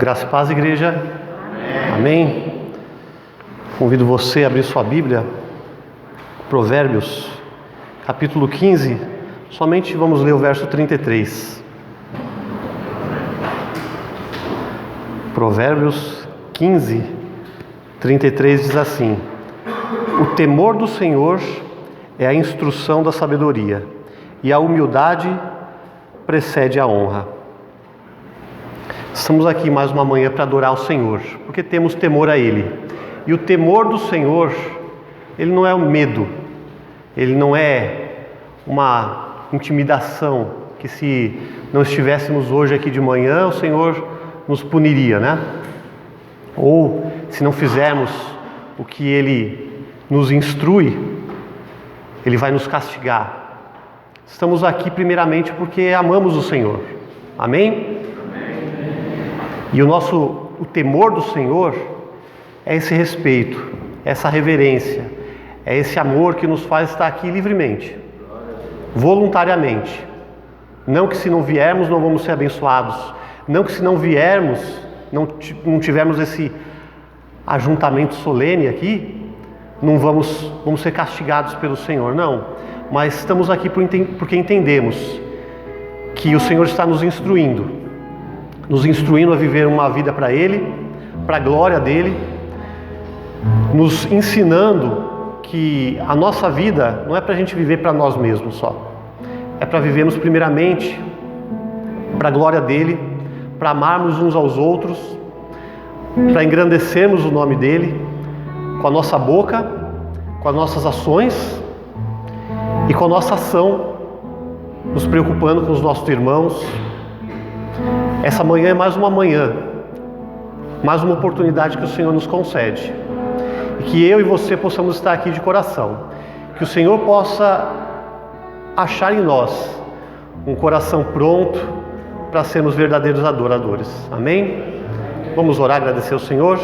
Graça e paz, igreja. Amém. Convido você a abrir sua Bíblia, Provérbios, capítulo 15, somente vamos ler o verso 33. Provérbios 15, 33 diz assim: o temor do Senhor é a instrução da sabedoria, e a humildade precede a honra. Estamos aqui mais uma manhã para adorar o Senhor, porque temos temor a Ele. E o temor do Senhor, Ele não é um medo, Ele não é uma intimidação, que se não estivéssemos hoje aqui de manhã, o Senhor nos puniria, né? Ou se não fizermos o que Ele nos instrui, Ele vai nos castigar. Estamos aqui primeiramente porque amamos o Senhor. Amém? E o temor do Senhor é esse respeito, essa reverência, é esse amor que nos faz estar aqui livremente, voluntariamente. Não que se não viermos não vamos ser abençoados, não que se não viermos, não tivermos esse ajuntamento solene aqui, não vamos ser castigados pelo Senhor, não. Mas estamos aqui porque entendemos que o Senhor está nos instruindo a viver uma vida para Ele, para a glória dEle, nos ensinando que a nossa vida não é para a gente viver para nós mesmos só, é para vivermos primeiramente para a glória dEle, para amarmos uns aos outros, para engrandecermos o nome dEle, com a nossa boca, com as nossas ações e com a nossa ação, nos preocupando com os nossos irmãos. Essa manhã é mais uma manhã, mais uma oportunidade que o Senhor nos concede. E que eu e você possamos estar aqui de coração. Que o Senhor possa achar em nós um coração pronto para sermos verdadeiros adoradores. Amém? Vamos orar, agradecer ao Senhor.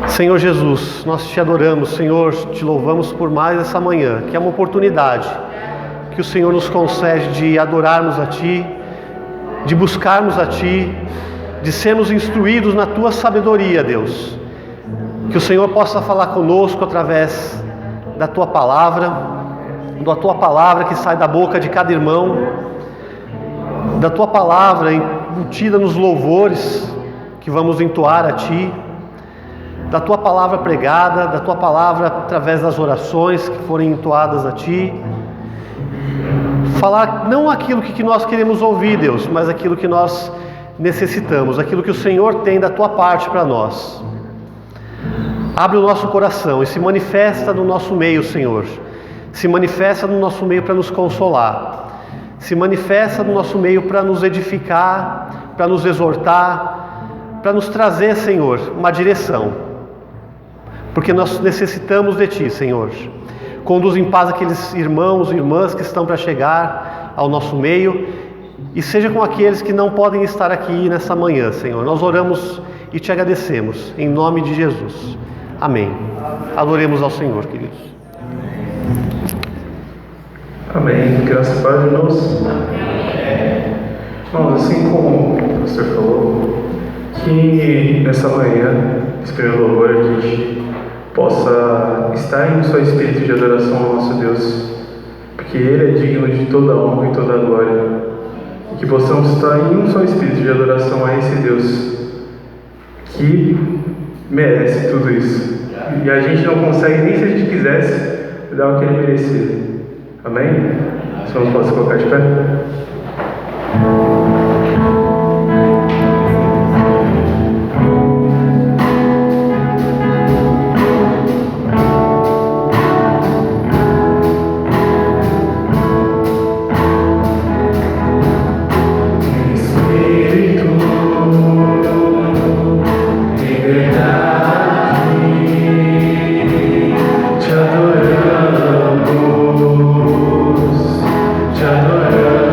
Senhor Jesus, nós te adoramos, Senhor, te louvamos por mais essa manhã, que é uma oportunidade que o Senhor nos concede de adorarmos a Ti, de buscarmos a Ti, de sermos instruídos na Tua sabedoria, Deus. Que o Senhor possa falar conosco através da Tua palavra que sai da boca de cada irmão, da Tua palavra embutida nos louvores que vamos entoar a Ti, da Tua palavra pregada, da Tua palavra através das orações que forem entoadas a Ti. Falar não aquilo que nós queremos ouvir, Deus, mas aquilo que nós necessitamos, aquilo que o Senhor tem da Tua parte para nós. Abre o nosso coração e se manifesta no nosso meio, Senhor. Se manifesta no nosso meio para nos consolar. Se manifesta no nosso meio para nos edificar, para nos exortar, para nos trazer, Senhor, uma direção. Porque nós necessitamos de Ti, Senhor. Conduz em paz aqueles irmãos e irmãs que estão para chegar ao nosso meio, e seja com aqueles que não podem estar aqui nessa manhã, Senhor. Nós oramos e Te agradecemos, em nome de Jesus. Amém. Adoremos ao Senhor, queridos. Amém. Graças a Deus, irmãos. Irmãos, assim como o pastor falou, que nessa manhã, esse primeiro louvor, a gente possa estar em seu espírito de adoração ao nosso Deus, porque Ele é digno de toda a honra e toda a glória, e que possamos estar em um só espírito de adoração a esse Deus que merece tudo isso, e a gente não consegue nem se a gente quisesse dar o que Ele merecia. Amém? Se não posso colocar de pé. Te adoramos.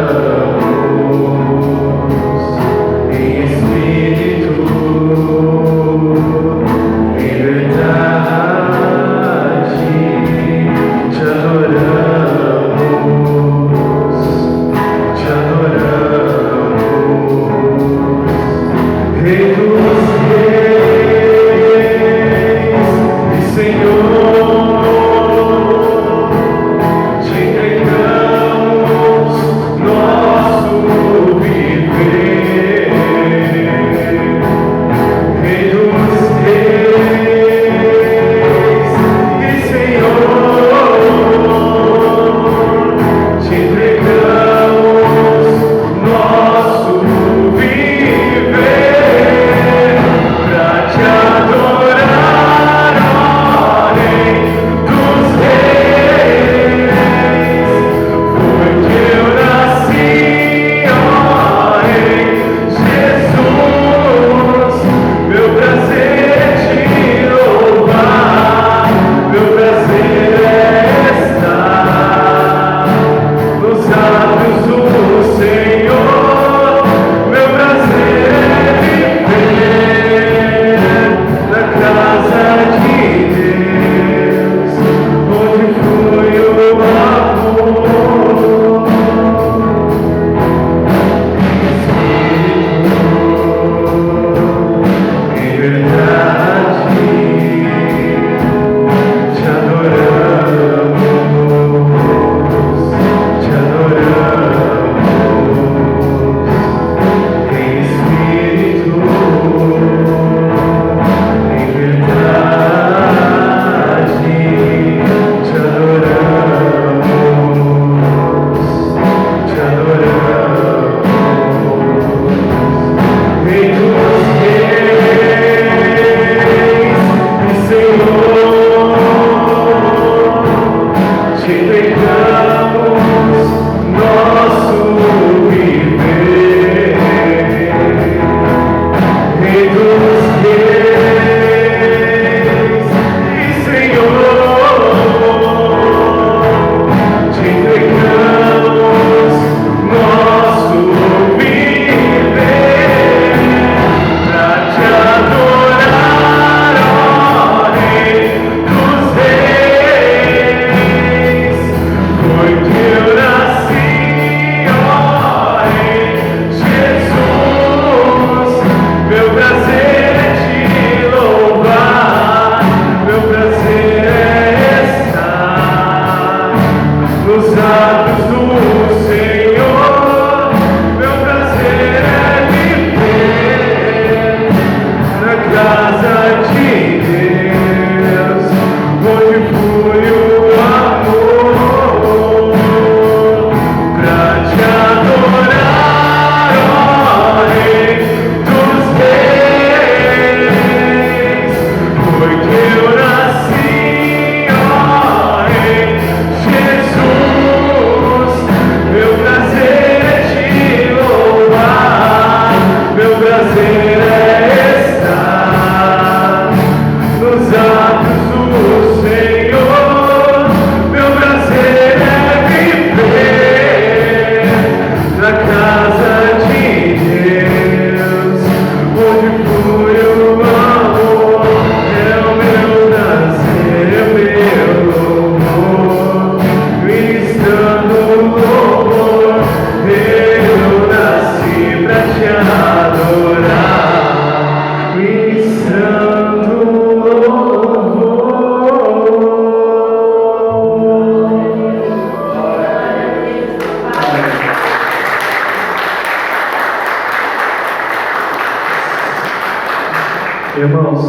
Irmãos,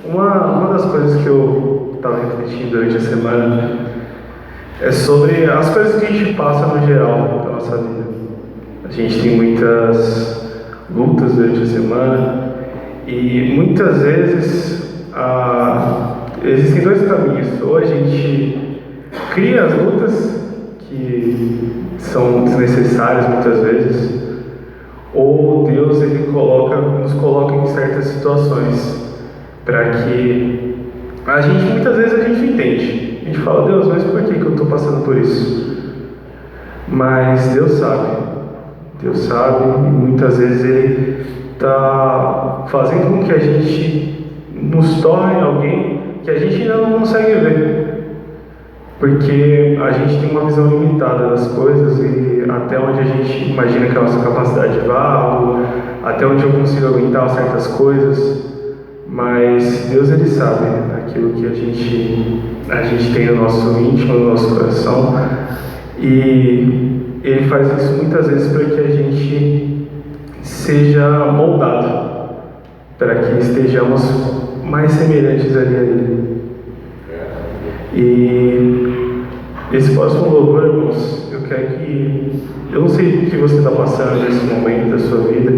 uma das coisas que eu estava refletindo durante a semana é sobre as coisas que a gente passa no geral da nossa vida. A gente tem muitas lutas durante a semana e muitas vezes existem dois caminhos. Ou a gente cria as lutas que são desnecessárias muitas vezes, ou Deus ele nos coloca em certas situações para que muitas vezes a gente entende. A gente fala, Deus, mas por que eu estou passando por isso? Mas Deus sabe, e muitas vezes Ele está fazendo com que a gente nos torne alguém que a gente ainda não consegue ver. Porque a gente tem uma visão limitada das coisas e até onde a gente imagina que a nossa capacidade vá, ou até onde eu consigo aguentar certas coisas, mas Deus ele sabe aquilo que a gente tem no nosso íntimo, no nosso coração, e Ele faz isso muitas vezes para que a gente seja moldado, para que estejamos mais semelhantes ali a Ele. E esse próximo louvor, irmãos, eu não sei o que você está passando nesse momento da sua vida,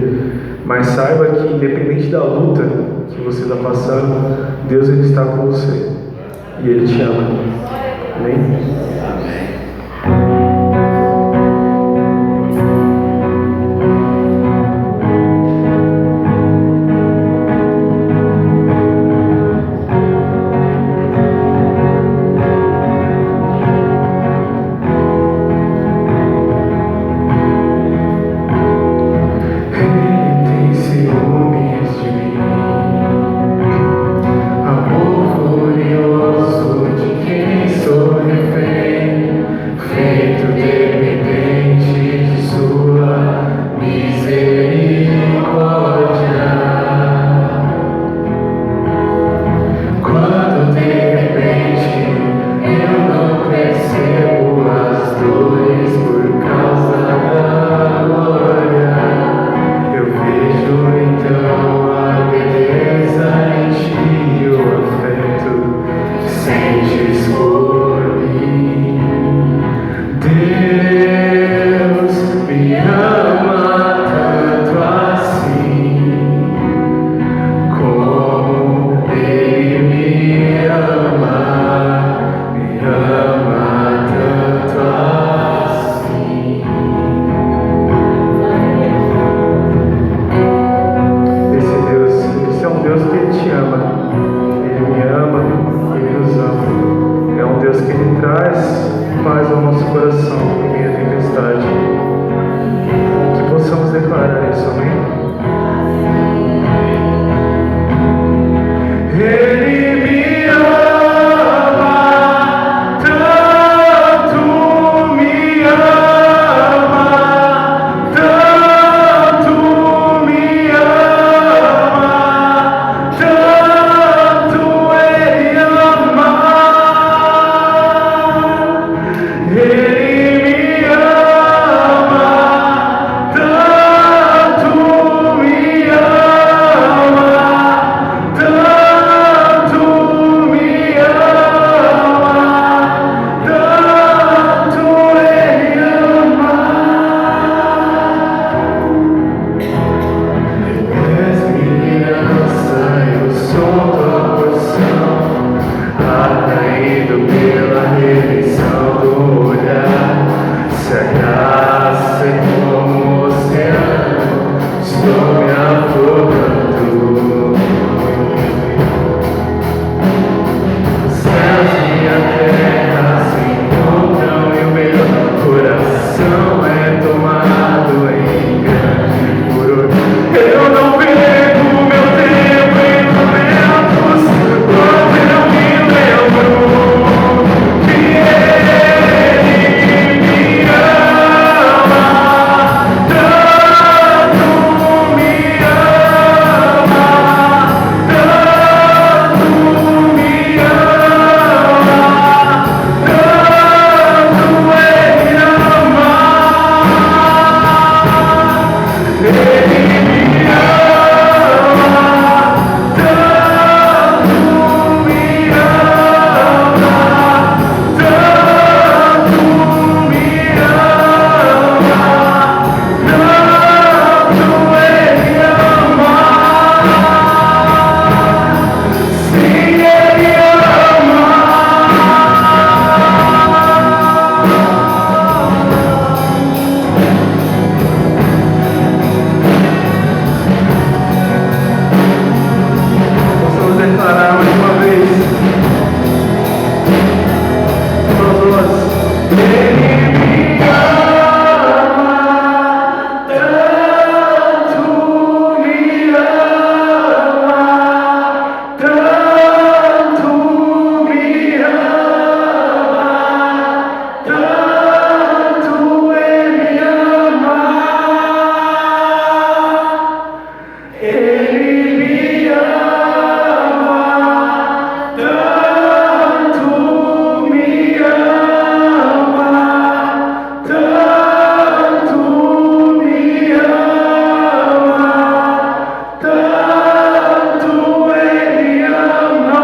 mas saiba que independente da luta que você está passando, Deus ele está com você e Ele te ama. Amém? Amor furioso de quem sou refém. oração por meio da tempestade. Que possamos declarar isso, amém? Ele me ama, tanto me ama, tanto me ama, tanto Ele ama. Ele me ama, tanto me ama, tanto me ama, tanto Ele ama. És minha herança, eu sou tua porção, atraído pela redenção do olhar. Se a graça é como o oceano, estou me afogando. Os céus e a terra se encontram e o meu coração é tomado em grande furor. Eu não perco meu tempo em momentos quando eu me lembro que Ele me ama, tanto me ama, tanto me ama, tanto Ele ama. Ele me ama, tanto me ama, tanto me ama, tanto Ele ama. Sim, Ele ama. Possamos declarar mais uma vez. Todos nós. Ele me ama, tanto me ama, tanto me ama, tanto Ele ama. Ele me ama, tanto me ama, tanto me ama, tanto Ele ama.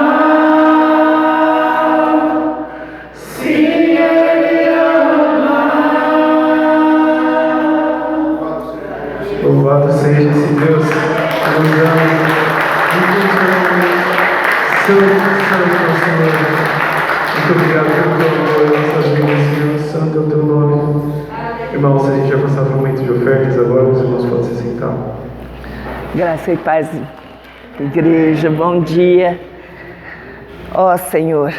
Sim, Ele ama. Louvado seja esse Deus que nos ama. Santo, Santo, Senhor. Muito obrigado pelo teu amor em nossas vidas, Senhor. Santo é o teu nome. Irmãos, a gente vai passar por um momento de ofertas agora, os irmãos podem se sentar. Graça e paz, igreja, bom dia. Ó Senhor,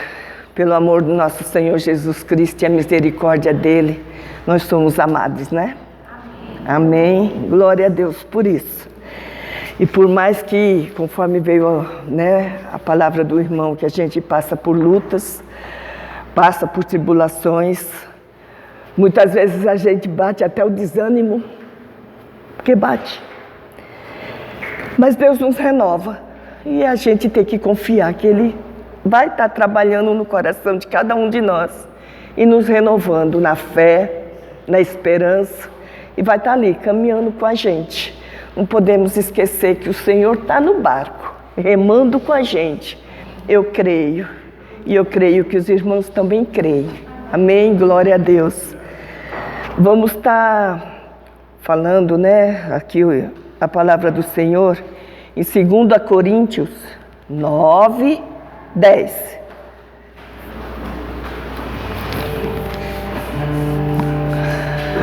pelo amor do nosso Senhor Jesus Cristo e a misericórdia dele, nós somos amados, né? Amém. Glória a Deus por isso. E por mais que, conforme veio, né, a palavra do irmão, que a gente passa por lutas, passa por tribulações, muitas vezes a gente bate até o desânimo, porque bate. Mas Deus nos renova e a gente tem que confiar que Ele vai estar trabalhando no coração de cada um de nós e nos renovando na fé, na esperança, e vai estar ali caminhando com a gente. Não podemos esquecer que o Senhor está no barco, remando com a gente. Eu creio, e eu creio que os irmãos também creem. Amém? Glória a Deus. Vamos estar falando, né, aqui a palavra do Senhor em 2 Coríntios 9, 10.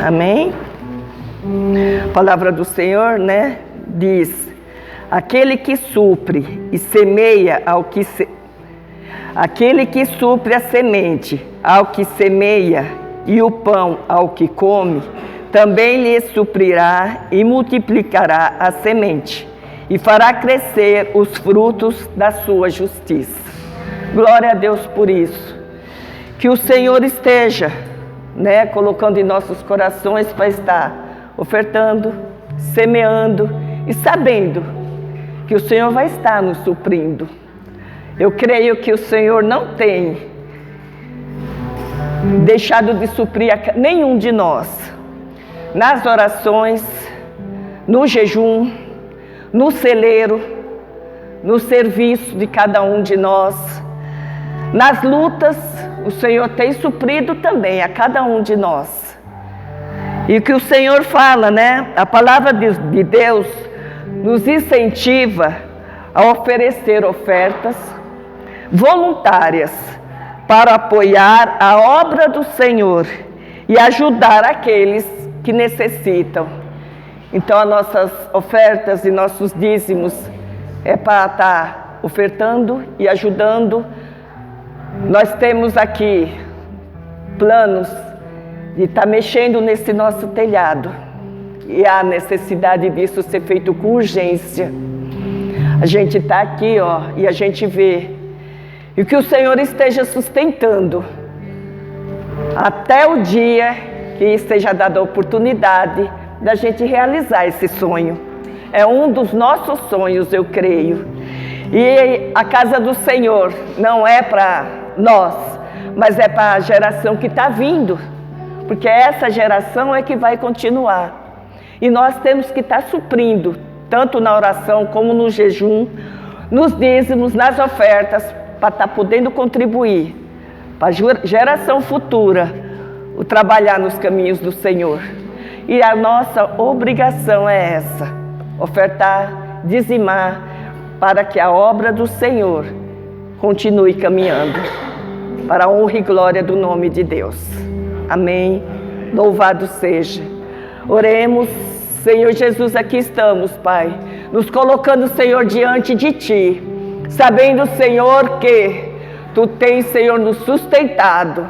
Amém? A palavra do Senhor, né, diz: aquele que supre e semeia aquele que supre a semente ao que semeia e o pão ao que come, também lhe suprirá e multiplicará a semente, e fará crescer os frutos da sua justiça. Glória a Deus por isso. Que o Senhor esteja, colocando em nossos corações para estar ofertando, semeando e sabendo que o Senhor vai estar nos suprindo. Eu creio que o Senhor não tem deixado de suprir nenhum de nós, nas orações, no jejum, no celeiro, no serviço de cada um de nós, nas lutas, o Senhor tem suprido também a cada um de nós. E o que o Senhor fala, a palavra de Deus nos incentiva a oferecer ofertas voluntárias para apoiar a obra do Senhor e ajudar aqueles que necessitam. Então, as nossas ofertas e nossos dízimos é para estar ofertando e ajudando. Nós temos aqui planos de estar mexendo nesse nosso telhado, e há necessidade disso ser feito com urgência. A gente está aqui, e a gente vê, e que o Senhor esteja sustentando até o dia que seja dada a oportunidade da gente realizar esse sonho. É um dos nossos sonhos, eu creio. E a casa do Senhor não é para nós, mas é para a geração que está vindo, porque essa geração é que vai continuar. E nós temos que estar suprindo, tanto na oração como no jejum, nos dízimos, nas ofertas, para estar podendo contribuir para a geração futura, o trabalhar nos caminhos do Senhor. E a nossa obrigação é essa: ofertar, dizimar, para que a obra do Senhor continue caminhando, para a honra e glória do nome de Deus. Amém. Louvado seja. Oremos. Senhor Jesus, aqui estamos, Pai, nos colocando, Senhor, diante de Ti, sabendo, Senhor, que Tu tens, Senhor, nos sustentado.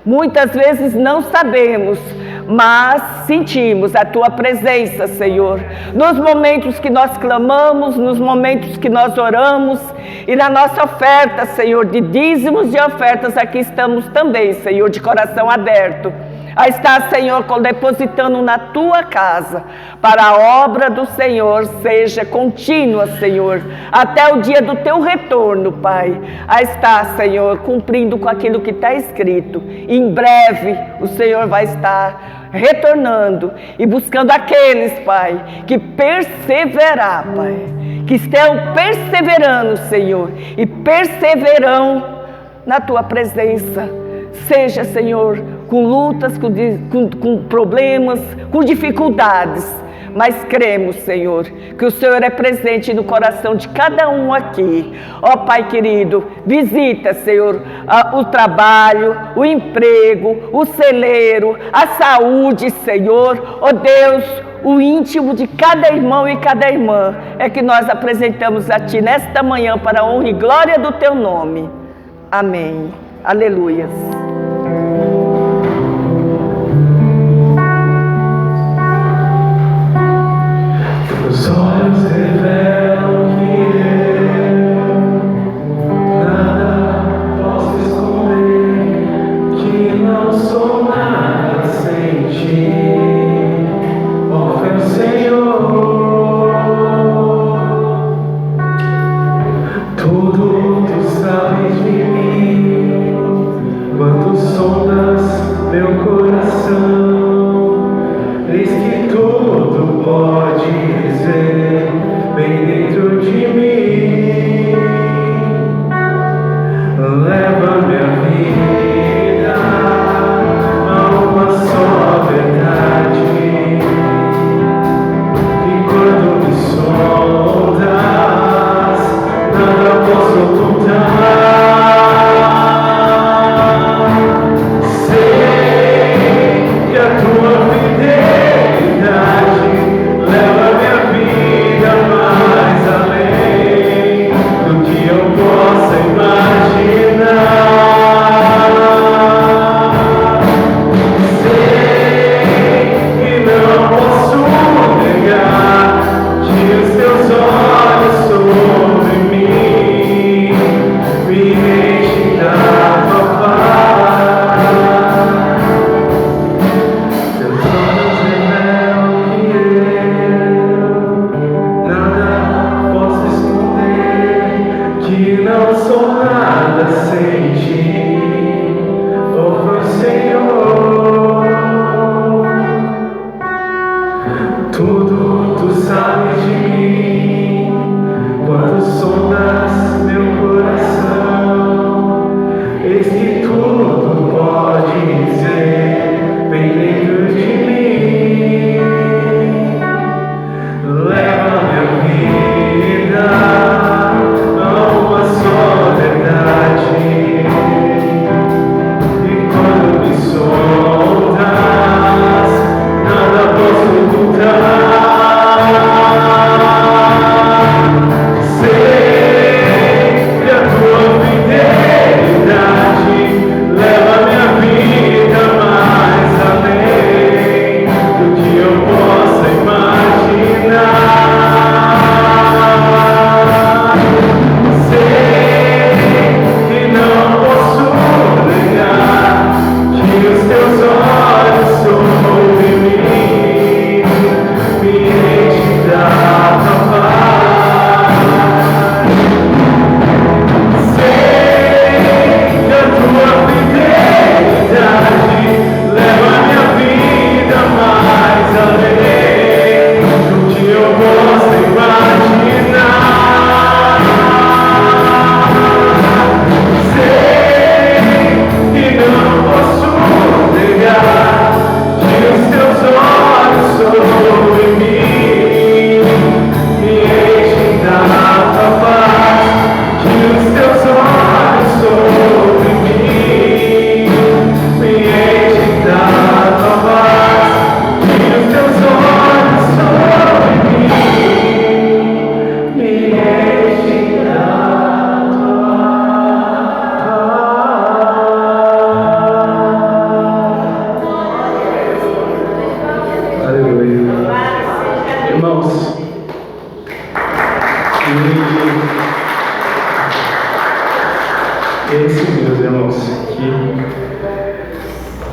Muitas vezes não sabemos, mas sentimos a Tua presença, Senhor, nos momentos que nós clamamos, nos momentos que nós oramos, e na nossa oferta, Senhor, de dízimos e ofertas, aqui estamos também, Senhor, de coração aberto, a estar, Senhor, depositando na Tua casa, para a obra do Senhor seja contínua, Senhor, até o dia do Teu retorno, Pai, a estar, Senhor, cumprindo com aquilo que está escrito. Em breve o Senhor vai estar retornando e buscando aqueles, Pai, que perseverar, Pai, que estão perseverando, Senhor, e perseverarão na Tua presença. Seja, Senhor, com lutas, com problemas, com dificuldades, mas cremos, Senhor, que o Senhor é presente no coração de cada um aqui. Ó Pai querido, visita, Senhor, o trabalho, o emprego, o celeiro, a saúde, Senhor. Ó Deus, o íntimo de cada irmão e cada irmã é que nós apresentamos a Ti nesta manhã para a honra e glória do Teu nome. Amém. Aleluias. Os olhos revelam que nada posso esconder, que não sou nada sem Ti. Ó meu Senhor, tudo Tu sabes de mim, quando sondas meu coração, eis que tudo podes ver bem dentro de mim. Leva minha vida a uma só verdade, e quando me sondas, nada posso ocultar.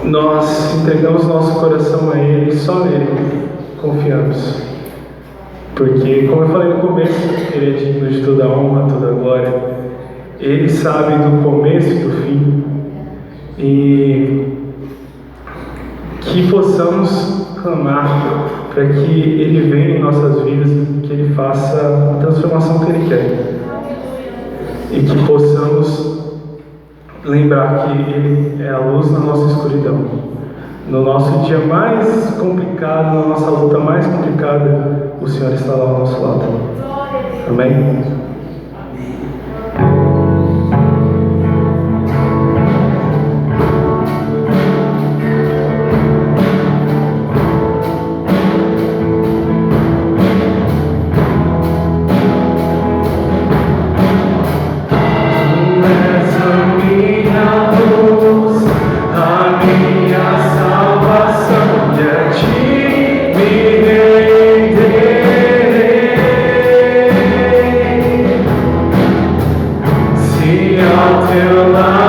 nós entregamos nosso coração a Ele e só nele confiamos. Porque, como eu falei no começo, Ele é digno de toda a honra, toda a glória. Ele sabe do começo e do fim. E que possamos clamar para que Ele venha em nossas vidas e que Ele faça a transformação que Ele quer. E que possamos lembrar que Ele é a luz na nossa escuridão. No nosso dia mais complicado, na nossa luta mais complicada, o Senhor está lá ao nosso lado. Amém? Nada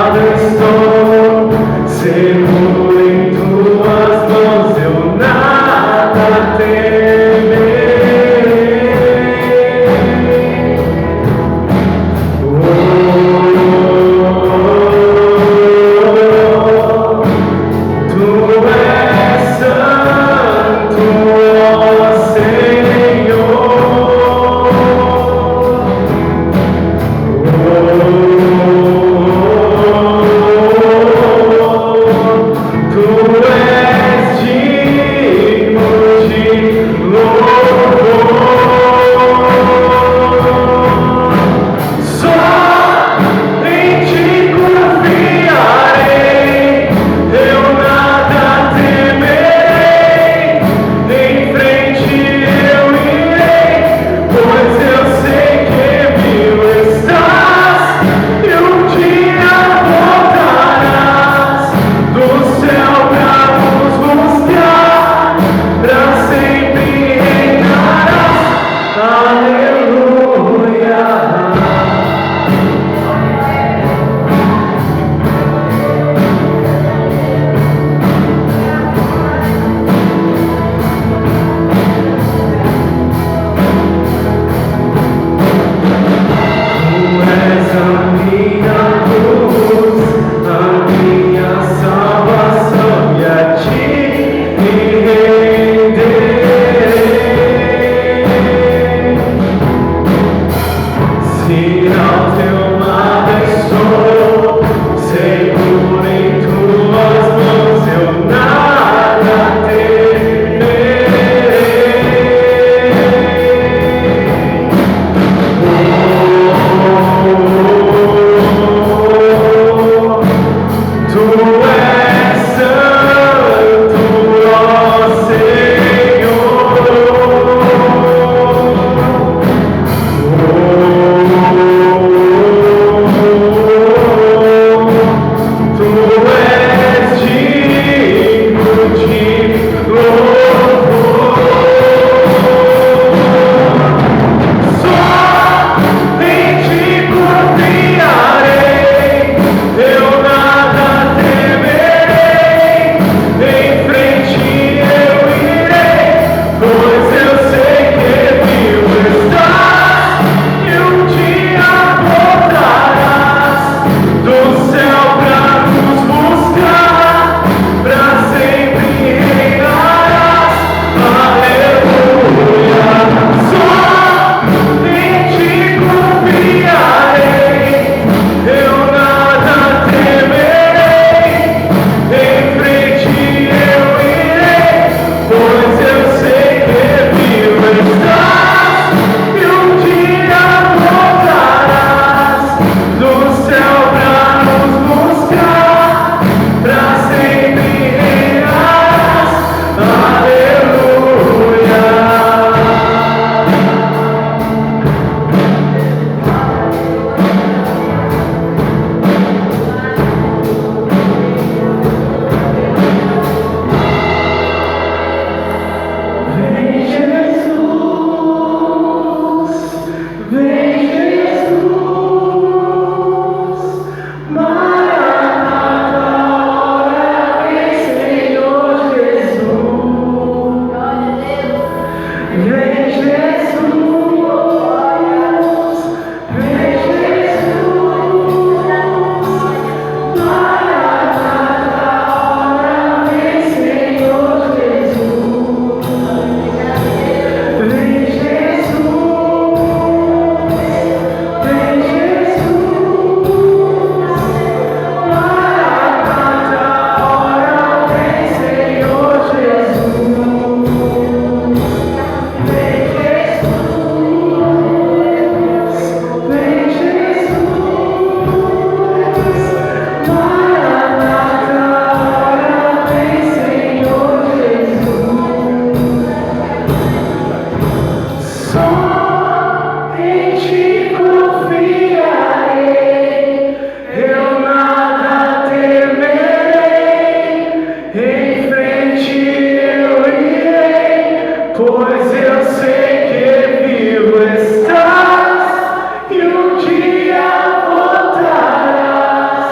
pois eu sei que vivo estás e um dia voltarás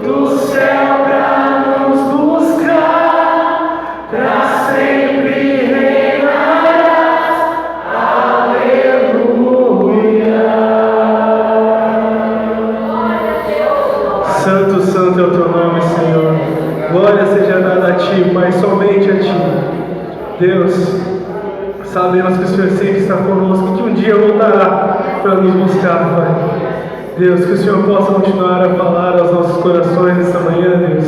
do céu para nos buscar, para sempre reinarás. Aleluia. Santo, santo é o teu nome, Senhor. Glória seja dada a ti, Pai, somente a ti. Deus, sabemos que o Senhor sempre está conosco, que um dia voltará para nos buscar, Pai. Deus, que o Senhor possa continuar a falar aos nossos corações nessa manhã, Deus.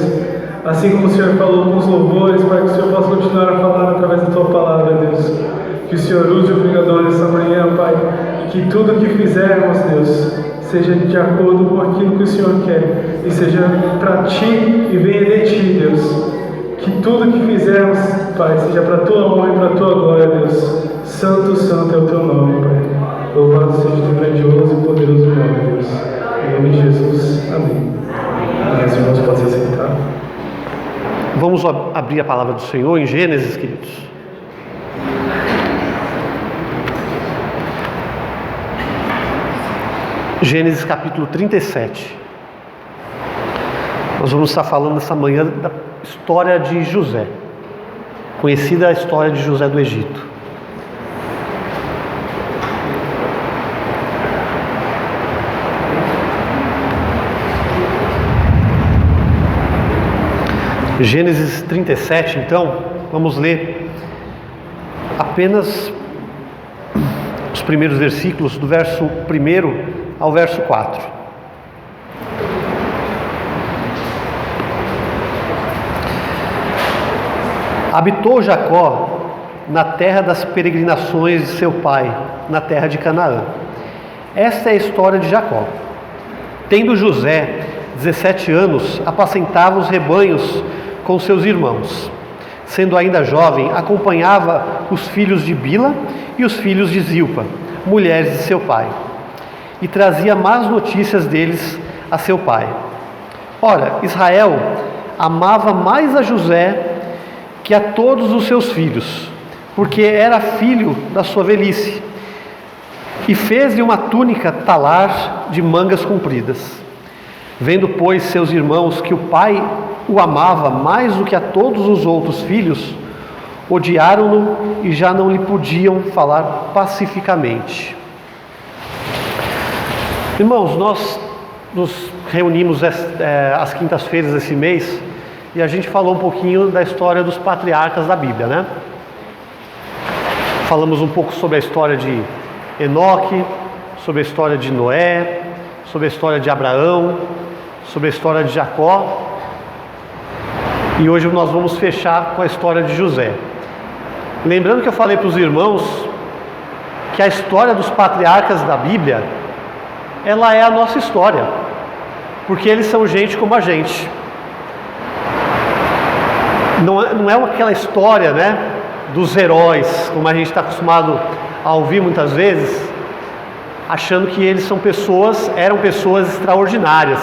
Assim como o Senhor falou com os louvores, Pai, que o Senhor possa continuar a falar através da Tua palavra, Deus. Que o Senhor use o pregador nessa manhã, Pai, e que tudo o que fizermos, Deus, seja de acordo com aquilo que o Senhor quer, e seja para Ti e venha de Ti, Deus. Que tudo que fizermos, Pai, seja para a Tua honra e para a Tua glória, Deus. Santo, santo é o Teu nome, Pai. Louvado seja o Teu grandioso e poderoso nome, Deus. Em nome de Jesus. Amém. Os irmãos podem se sentar. Vamos abrir a palavra do Senhor em Gênesis, queridos. Gênesis capítulo 37. Nós vamos estar falando nessa manhã da história de José, conhecida a história de José do Egito. Gênesis 37, então, vamos ler apenas os primeiros versículos, do verso 1 ao verso 4. Habitou Jacó na terra das peregrinações de seu pai, na terra de Canaã. Esta é a história de Jacó. Tendo José 17 anos, apacentava os rebanhos com seus irmãos. Sendo ainda jovem, acompanhava os filhos de Bila e os filhos de Zilpa, mulheres de seu pai, e trazia más notícias deles a seu pai. Ora, Israel amava mais a José que a todos os seus filhos, porque era filho da sua velhice, e fez-lhe uma túnica talar de mangas compridas. Vendo, pois, seus irmãos que o pai o amava mais do que a todos os outros filhos, odiaram-no e já não lhe podiam falar pacificamente. Irmãos, nós nos reunimos às quintas-feiras desse mês e a gente falou um pouquinho da história dos patriarcas da Bíblia, né? Falamos um pouco sobre a história de Enoque, sobre a história de Noé, sobre a história de Abraão, sobre a história de Jacó. E hoje nós vamos fechar com a história de José. Lembrando que eu falei para os irmãos que a história dos patriarcas da Bíblia, ela é a nossa história, porque eles são gente como a gente. Não é aquela história, né, dos heróis, como a gente está acostumado a ouvir muitas vezes, achando que eles eram pessoas extraordinárias,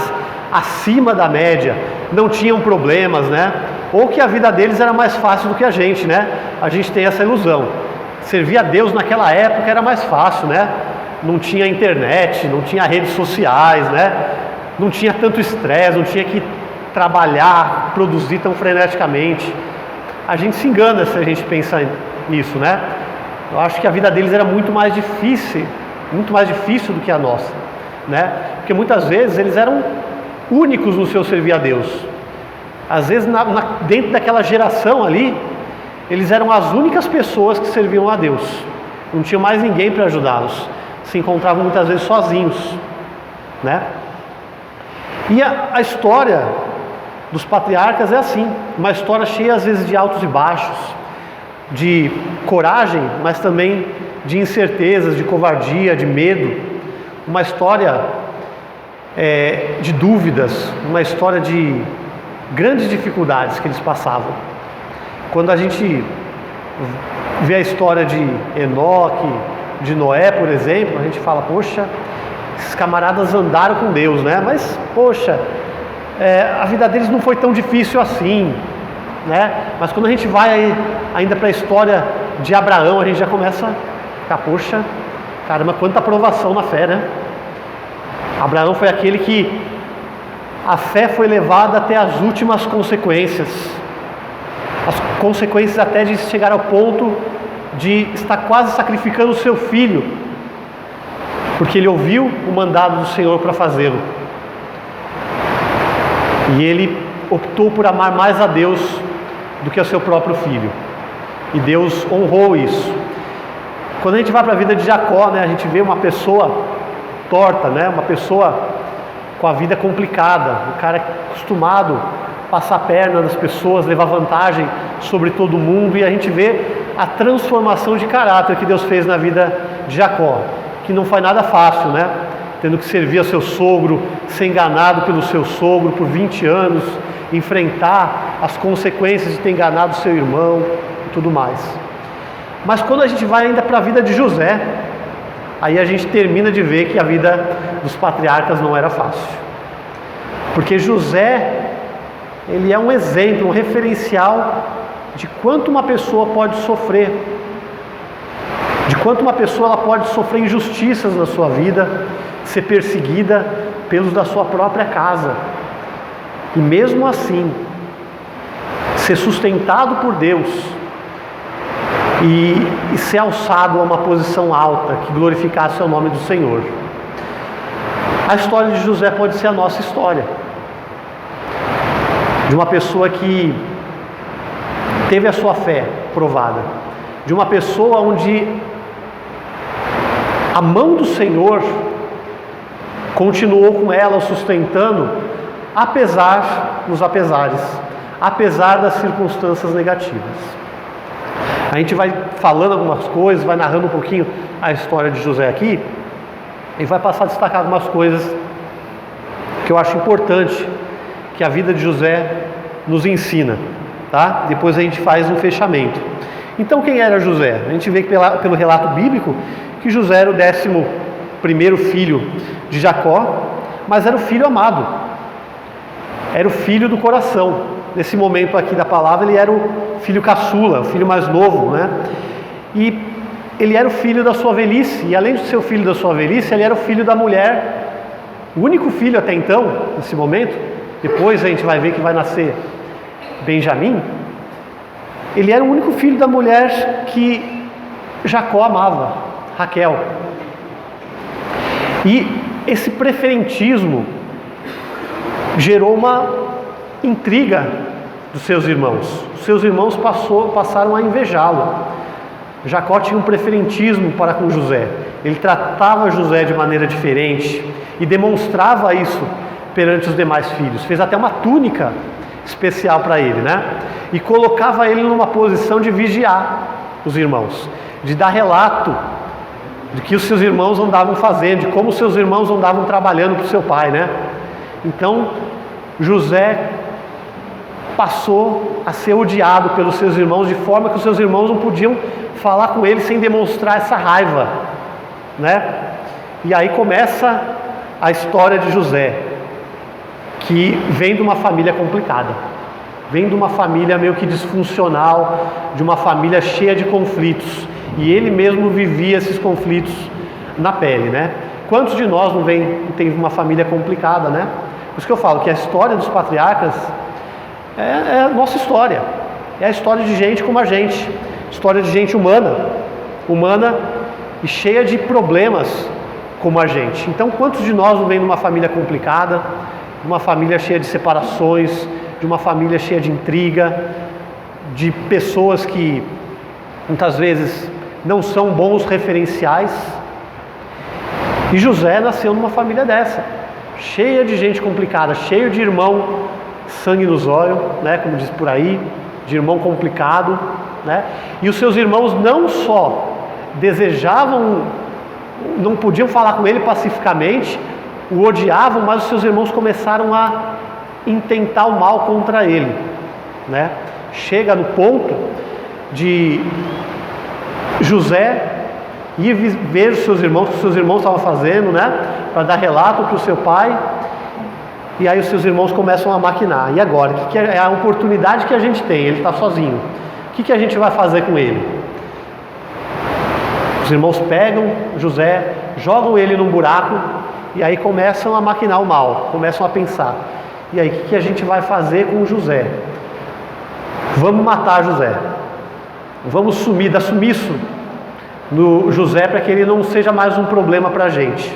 acima da média, não tinham problemas, né? Ou que a vida deles era mais fácil do que a gente, né? A gente tem essa ilusão. Servir a Deus naquela época era mais fácil, né? Não tinha internet, não tinha redes sociais, né? Não tinha tanto estresse, não tinha que trabalhar, produzir tão freneticamente. A gente se engana se a gente pensa nisso, né? Eu acho que a vida deles era muito mais difícil do que a nossa, né? Porque muitas vezes eles eram únicos no seu servir a Deus. Às vezes dentro daquela geração ali, eles eram as únicas pessoas que serviam a Deus. Não tinha mais ninguém para ajudá-los. Se encontravam muitas vezes sozinhos, né? E a história dos patriarcas é assim, uma história cheia às vezes de altos e baixos, de coragem, mas também de incertezas, de covardia, de medo, uma história de dúvidas, uma história de grandes dificuldades que eles passavam. Quando a gente vê a história de Enoque, de Noé, por exemplo, a gente fala, poxa, esses camaradas andaram com Deus, né? Mas, poxa, a vida deles não foi tão difícil assim, né? Mas quando a gente vai ainda para a história de Abraão, a gente já começa a ficar, poxa, caramba, quanta aprovação na fé, né? Abraão foi aquele que a fé foi levada até as últimas consequências. As consequências até de chegar ao ponto de estar quase sacrificando o seu filho, porque ele ouviu o mandado do Senhor para fazê-lo. E ele optou por amar mais a Deus do que ao seu próprio filho. E Deus honrou isso. Quando a gente vai para a vida de Jacó, né, a gente vê uma pessoa torta, né, uma pessoa com a vida complicada, um cara acostumado a passar a perna das pessoas, levar vantagem sobre todo mundo, e a gente vê a transformação de caráter que Deus fez na vida de Jacó, que não foi nada fácil, né? Tendo que servir ao seu sogro, ser enganado pelo seu sogro por 20 anos, enfrentar as consequências de ter enganado seu irmão e tudo mais. Mas quando a gente vai ainda para a vida de José, aí a gente termina de ver que a vida dos patriarcas não era fácil. Porque José, ele é um exemplo, um referencial de quanto uma pessoa pode sofrer, de quanto uma pessoa ela pode sofrer injustiças na sua vida, ser perseguida pelos da sua própria casa, e mesmo assim ser sustentado por Deus e ser alçado a uma posição alta que glorificasse o nome do Senhor. A história de José pode ser a nossa história, de uma pessoa que teve a sua fé provada, de uma pessoa onde a mão do Senhor continuou com ela, sustentando, apesar dos apesares, apesar das circunstâncias negativas. A gente vai falando algumas coisas, vai narrando um pouquinho a história de José aqui, e vai passar a destacar algumas coisas que eu acho importante que a vida de José nos ensina, tá? Depois a gente faz um fechamento. Então, quem era José? A gente vê que pelo relato bíblico que José era o 11º filho de Jacó, mas era o filho amado, era o filho do coração. Nesse momento aqui da palavra, ele era o filho caçula, o filho mais novo, né? E ele era o filho da sua velhice, e além de ser o filho da sua velhice, ele era o filho da mulher, o único filho até então, nesse momento. Depois a gente vai ver que vai nascer Benjamim. Ele era o único filho da mulher que Jacó amava, Raquel. E esse preferentismo gerou uma intriga dos seus irmãos. Os seus irmãos passaram a invejá-lo. Jacó tinha um preferentismo para com José. Ele tratava José de maneira diferente e demonstrava isso perante os demais filhos. Fez até uma túnica especial para ele, né? E colocava ele numa posição de vigiar os irmãos, de dar relato do que os seus irmãos andavam fazendo, de como os seus irmãos andavam trabalhando para o seu pai, né? Então, José passou a ser odiado pelos seus irmãos, de forma que os seus irmãos não podiam falar com ele sem demonstrar essa raiva, né? E aí começa a história de José, que vem de uma família complicada, vem de uma família meio que disfuncional, de uma família cheia de conflitos, e ele mesmo vivia esses conflitos na pele, né? Quantos de nós não tem uma família complicada, né? Por isso que eu falo que a história dos patriarcas é a nossa história, é a história de gente como a gente, história de gente humana e cheia de problemas como a gente. Então, quantos de nós não vem de uma família complicada, de uma família cheia de separações, de uma família cheia de intriga, de pessoas que muitas vezes não são bons referenciais? E José nasceu numa família dessa, cheia de gente complicada, cheio de irmão sangue nos olhos, né, como diz por aí, de irmão complicado, né? E os seus irmãos não só desejavam, não podiam falar com ele pacificamente, o odiavam, mas os seus irmãos começaram a intentar o mal contra ele, né? Chega no ponto de José ir ver os seus irmãos, o que os seus irmãos estavam fazendo, né, para dar relato para o seu pai. E aí os seus irmãos começam a maquinar. E agora? O que é a oportunidade que a gente tem? Ele está sozinho. O que a gente vai fazer com ele? Os irmãos pegam José, jogam ele num buraco e aí começam a maquinar o mal, começam a pensar. E aí, o que a gente vai fazer com José? Vamos matar José. Vamos sumir, dar sumiço no José para que ele não seja mais um problema para a gente.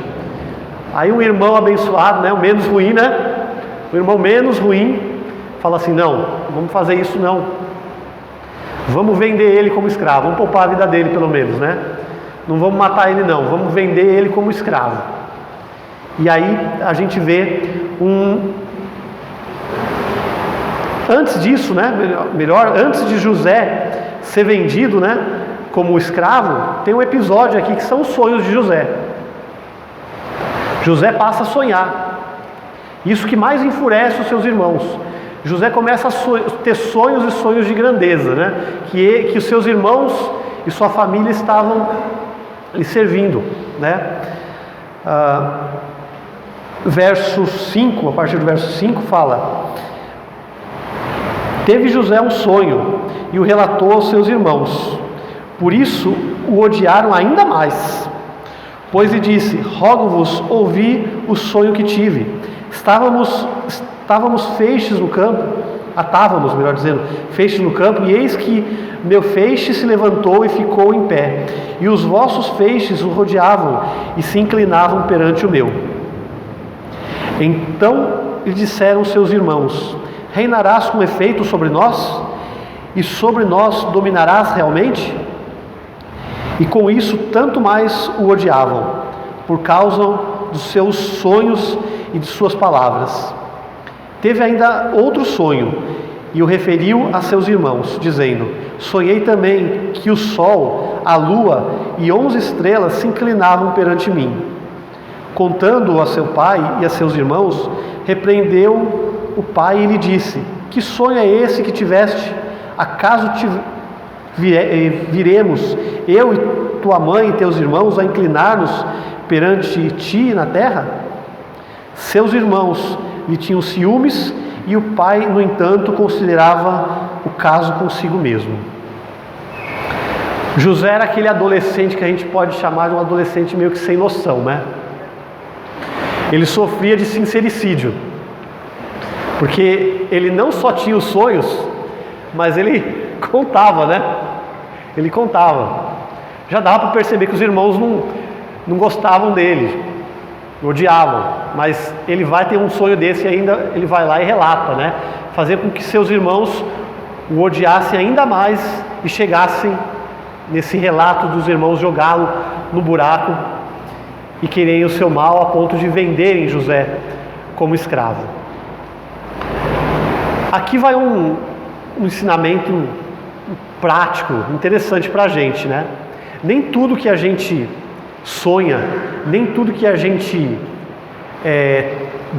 Aí um irmão abençoado, né, o menos ruim, né? O irmão menos ruim fala assim: não, vamos fazer isso não. Vamos vender ele como escravo, vamos poupar a vida dele pelo menos, né? Não vamos matar ele não, vamos vender ele como escravo. E aí a gente vê antes disso, né? Melhor, antes de José ser vendido, né, como escravo, tem um episódio aqui que são os sonhos de José. José passa a sonhar. Isso que mais enfurece os seus irmãos. José começa a ter sonhos e sonhos de grandeza, né? Que os seus irmãos e sua família estavam lhe servindo, né? Verso 5, a partir do verso 5 fala: teve José um sonho e o relatou aos seus irmãos. Por isso o odiaram ainda mais. Pois lhe disse: rogo-vos ouvir o sonho que tive. Estávamos feixes no campo, atávamos, melhor dizendo, feixes no campo, e eis que meu feixe se levantou e ficou em pé, e os vossos feixes o rodeavam e se inclinavam perante o meu. Então lhe disseram seus irmãos: reinarás com efeito sobre nós? E sobre nós dominarás realmente? E com isso tanto mais o odiavam, por causa dos seus sonhos e de suas palavras. Teve ainda outro sonho, e o referiu a seus irmãos, dizendo: sonhei também que o sol, a lua e 11 estrelas se inclinavam perante mim. Contando-o a seu pai e a seus irmãos, repreendeu o pai e lhe disse: que sonho é esse que tiveste? Acaso viremos, eu e tua mãe e teus irmãos, a inclinar-nos perante ti na terra? Seus irmãos lhe tinham ciúmes, e o pai, no entanto, considerava o caso consigo mesmo. José era aquele adolescente que a gente pode chamar de um adolescente meio que sem noção, né? Ele sofria de sincericídio, porque ele não só tinha os sonhos, mas ele contava, né? Ele contava. Já dava para perceber que os irmãos não gostavam dele, odiavam, mas ele vai ter um sonho desse e ainda ele vai lá e relata, né? Fazer com que seus irmãos o odiassem ainda mais e chegassem nesse relato dos irmãos jogá-lo no buraco e quererem o seu mal a ponto de venderem José como escravo. Aqui vai um ensinamento prático, interessante para a gente, né? Nem tudo que a gente sonha, nem tudo que a gente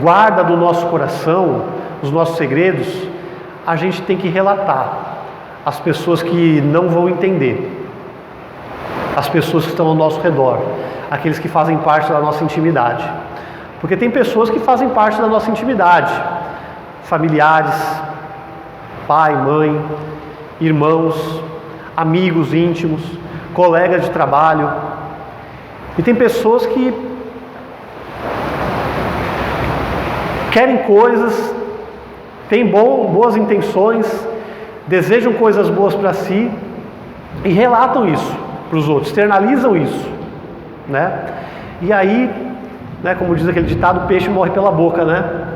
guarda do nosso coração, os nossos segredos, a gente tem que relatar às pessoas que não vão entender, às pessoas que estão ao nosso redor, aqueles que fazem parte da nossa intimidade. Porque tem pessoas que fazem parte da nossa intimidade, familiares, pai, mãe, irmãos, amigos íntimos, colegas de trabalho. E tem pessoas que querem coisas, têm boas intenções, desejam coisas boas para si e relatam isso para os outros, externalizam isso, né? E aí, né, como diz aquele ditado, o peixe morre pela boca, né?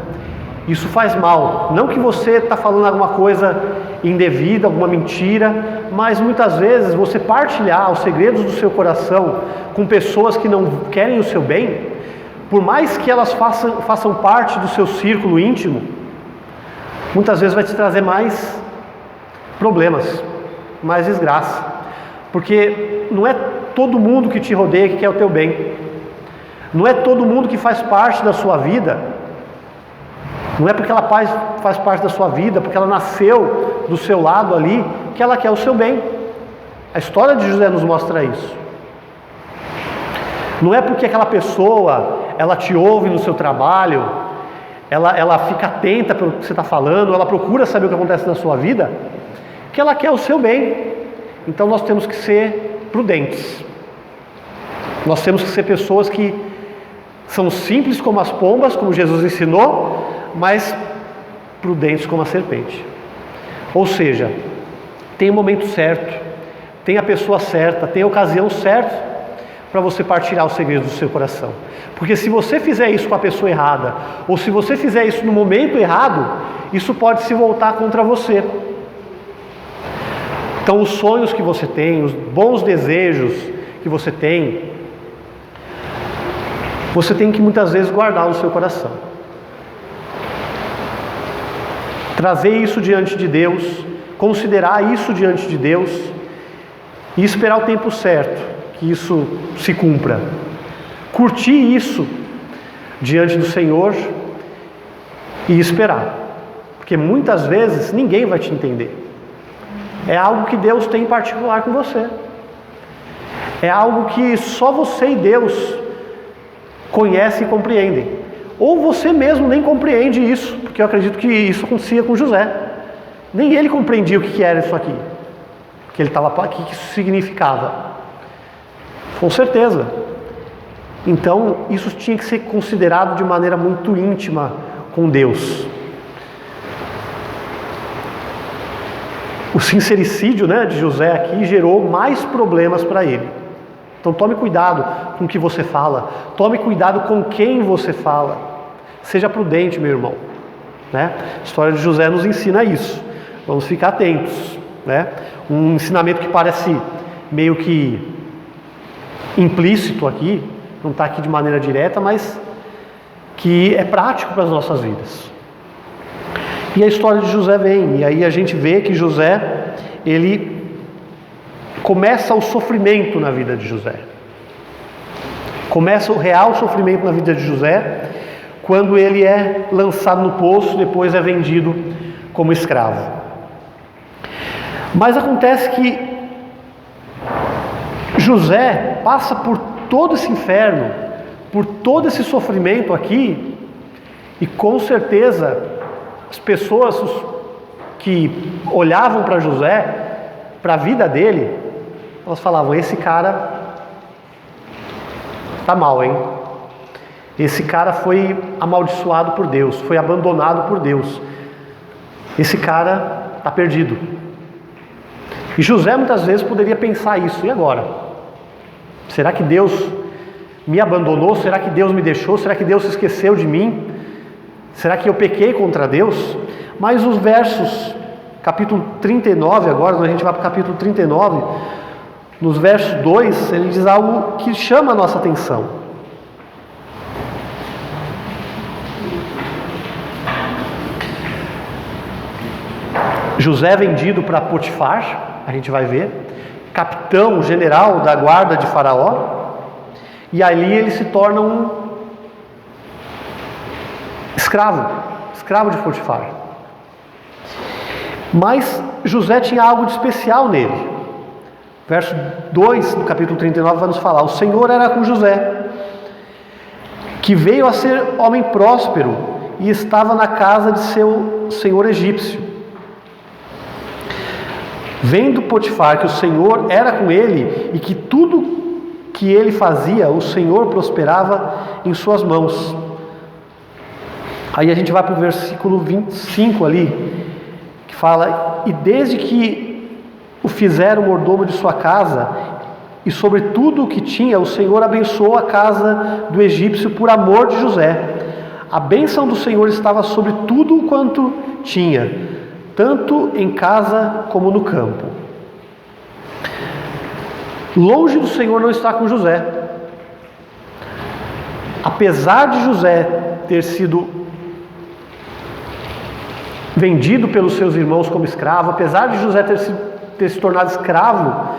Isso faz mal. Não que você está falando alguma coisa indevida, alguma mentira, mas muitas vezes você partilhar os segredos do seu coração com pessoas que não querem o seu bem, por mais que elas façam parte do seu círculo íntimo, muitas vezes vai te trazer mais problemas, mais desgraça, porque não é todo mundo que te rodeia que quer o teu bem, não é todo mundo que faz parte da sua vida. Não é porque ela faz parte da sua vida, porque ela nasceu do seu lado ali, que ela quer o seu bem. A história de José nos mostra isso. Não é porque aquela pessoa, ela te ouve no seu trabalho, ela fica atenta pelo que você está falando, ela procura saber o que acontece na sua vida, que ela quer o seu bem. Então nós temos que ser prudentes. Nós temos que ser pessoas que são simples como as pombas, como Jesus ensinou, mas prudentes como a serpente. Ou seja, tem o momento certo, tem a pessoa certa, tem a ocasião certa para você partilhar os segredos do seu coração. Porque se você fizer isso com a pessoa errada, ou se você fizer isso no momento errado, isso pode se voltar contra você. Então os sonhos que você tem, os bons desejos que você tem que muitas vezes guardar no seu coração. Trazer isso diante de Deus, considerar isso diante de Deus e esperar o tempo certo, que isso se cumpra. Curtir isso diante do Senhor e esperar. Porque muitas vezes ninguém vai te entender. É algo que Deus tem em particular com você. É algo que só você e Deus conhecem e compreendem. Ou você mesmo nem compreende isso, porque eu acredito que isso acontecia com José. Nem ele compreendia o que era isso aqui, que ele estava aqui, o que isso significava. Com certeza. Então, isso tinha que ser considerado de maneira muito íntima com Deus. O sincericídio, de José aqui gerou mais problemas para ele. Então tome cuidado com o que você fala, tome cuidado com quem você fala. Seja prudente, meu irmão. A história de José nos ensina isso. Vamos ficar atentos. Um ensinamento que parece meio que implícito aqui, não está aqui de maneira direta, mas que é prático para as nossas vidas. E a história de José vem, e aí a gente vê que José, ele começa o sofrimento na vida de José. Começa o real sofrimento na vida de José, quando ele é lançado no poço, depois é vendido como escravo. Mas acontece que José passa por todo esse inferno, por todo esse sofrimento aqui, e com certeza as pessoas que olhavam para José, para a vida dele, elas falavam: esse cara tá mal, hein? Esse cara foi amaldiçoado por Deus, foi abandonado por Deus. Esse cara tá perdido. E José muitas vezes poderia pensar isso: e agora? Será que Deus me abandonou? Será que Deus me deixou? Será que Deus se esqueceu de mim? Será que eu pequei contra Deus? Mas os versos, capítulo 39 agora, quando a gente vai para o capítulo 39, nos versos 2, ele diz algo que chama a nossa atenção. José é vendido para Potifar, a gente vai ver, capitão general da guarda de Faraó, e ali ele se torna um escravo de Potifar. Mas José tinha algo de especial nele. Verso 2 do capítulo 39 vai nos falar: o Senhor era com José, que veio a ser homem próspero e estava na casa de seu senhor egípcio. Vendo Potifar que o Senhor era com ele e que tudo que ele fazia, o Senhor prosperava em suas mãos. Aí a gente vai para o versículo 25 ali, que fala: e desde que o fizeram mordomo de sua casa, e sobre tudo o que tinha, o Senhor abençoou a casa do egípcio por amor de José. A bênção do Senhor estava sobre tudo quanto tinha, tanto em casa como no campo. Longe do Senhor não está com José. Apesar de José ter sido vendido pelos seus irmãos como escravo, apesar de José ter se tornado escravo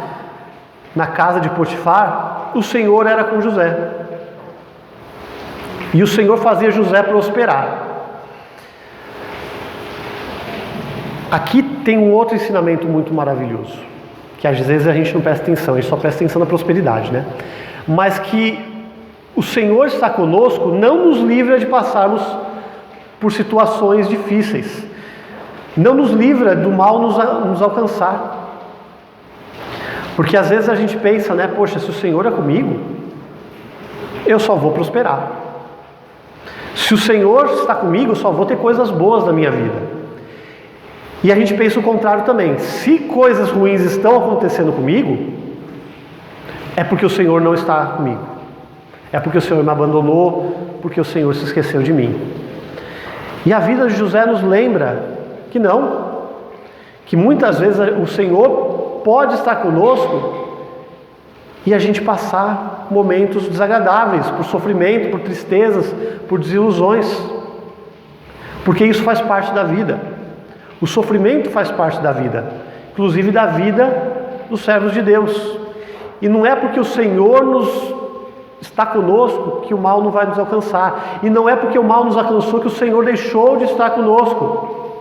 na casa de Potifar, o Senhor era com José. E o Senhor fazia José prosperar. Aqui tem um outro ensinamento muito maravilhoso, que às vezes a gente não presta atenção, a gente só presta atenção na prosperidade, Mas que o Senhor está conosco não nos livra de passarmos por situações difíceis, não nos livra do mal nos alcançar. Porque às vezes a gente pensa, poxa, se o Senhor é comigo, eu só vou prosperar. Se o Senhor está comigo, eu só vou ter coisas boas na minha vida. E a gente pensa o contrário também. Se coisas ruins estão acontecendo comigo, é porque o Senhor não está comigo. É porque o Senhor me abandonou, porque o Senhor se esqueceu de mim. E a vida de José nos lembra que não, que muitas vezes o Senhor pode estar conosco e a gente passar momentos desagradáveis, por sofrimento, por tristezas, por desilusões, porque isso faz parte da vida. O sofrimento faz parte da vida, inclusive da vida dos servos de Deus. E não é porque o Senhor está conosco que o mal não vai nos alcançar. E não é porque o mal nos alcançou que o Senhor deixou de estar conosco.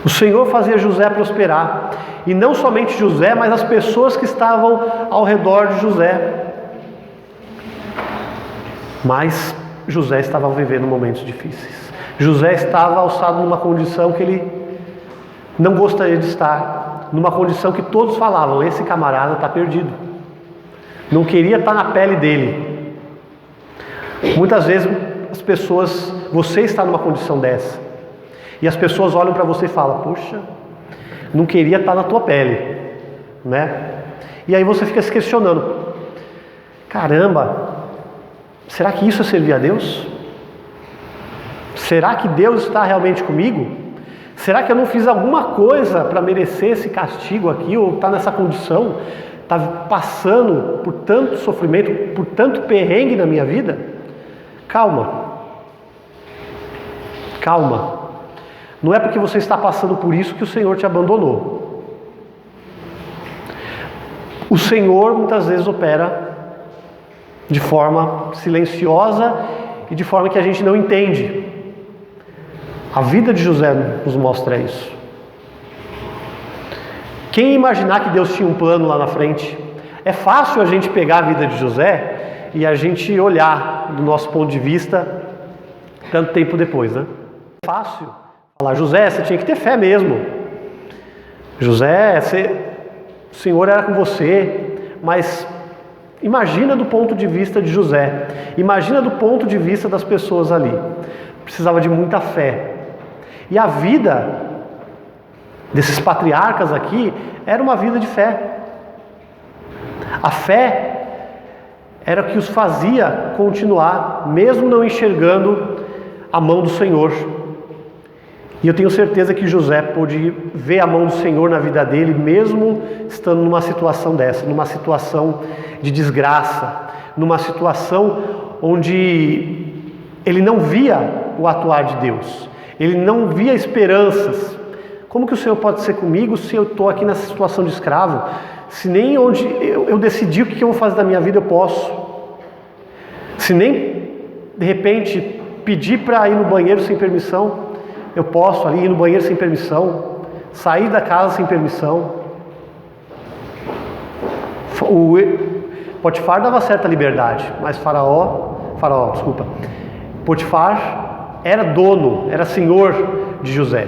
O Senhor fazia José prosperar. E não somente José, mas as pessoas que estavam ao redor de José. Mas José estava vivendo momentos difíceis. José estava alçado numa condição que ele não gostaria de estar. Numa condição que todos falavam, esse camarada está perdido. Não queria estar na pele dele. Muitas vezes as pessoas, você está numa condição dessa. E as pessoas olham para você e falam, poxa, não queria estar na tua pele, né? E aí você fica se questionando, caramba, será que isso é servir a Deus? Será que Deus está realmente comigo? Será que eu não fiz alguma coisa para merecer esse castigo aqui, ou estar nessa condição, estar passando por tanto sofrimento, por tanto perrengue na minha vida? Calma. Calma. Não é porque você está passando por isso que o Senhor te abandonou. O Senhor muitas vezes opera de forma silenciosa e de forma que a gente não entende. A vida de José nos mostra isso. Quem imaginar que Deus tinha um plano lá na frente? É fácil a gente pegar a vida de José e a gente olhar do nosso ponto de vista tanto tempo depois, né? É fácil falar, José, você tinha que ter fé mesmo. José, o Senhor era com você. Mas imagina do ponto de vista de José. Imagina do ponto de vista das pessoas ali. Precisava de muita fé. E a vida desses patriarcas aqui era uma vida de fé. A fé era o que os fazia continuar, mesmo não enxergando a mão do Senhor. E eu tenho certeza que José pôde ver a mão do Senhor na vida dele, mesmo estando numa situação dessa, numa situação de desgraça, numa situação onde ele não via o atuar de Deus, ele não via esperanças. Como que o Senhor pode ser comigo se eu estou aqui nessa situação de escravo? Se nem onde eu decidi o que eu vou fazer da minha vida eu posso. Se nem, de repente, pedir para ir no banheiro sem permissão, eu posso ali ir no banheiro sem permissão, sair da casa sem permissão. Potifar dava certa liberdade, mas Potifar era dono, era senhor de José.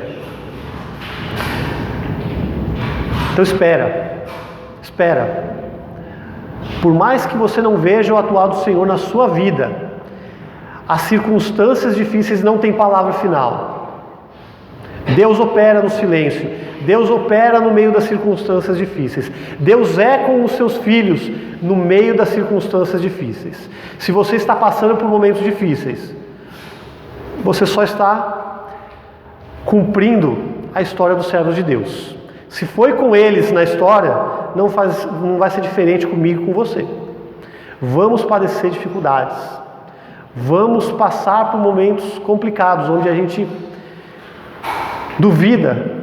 Então espera. Por mais que você não veja o atuar do Senhor na sua vida, as circunstâncias difíceis não têm palavra final. Deus opera no silêncio. Deus opera no meio das circunstâncias difíceis. Deus é com os seus filhos no meio das circunstâncias difíceis. Se você está passando por momentos difíceis, você só está cumprindo a história dos servos de Deus. Se foi com eles na história, não vai ser diferente comigo e com você. Vamos padecer dificuldades. Vamos passar por momentos complicados, onde a gente duvida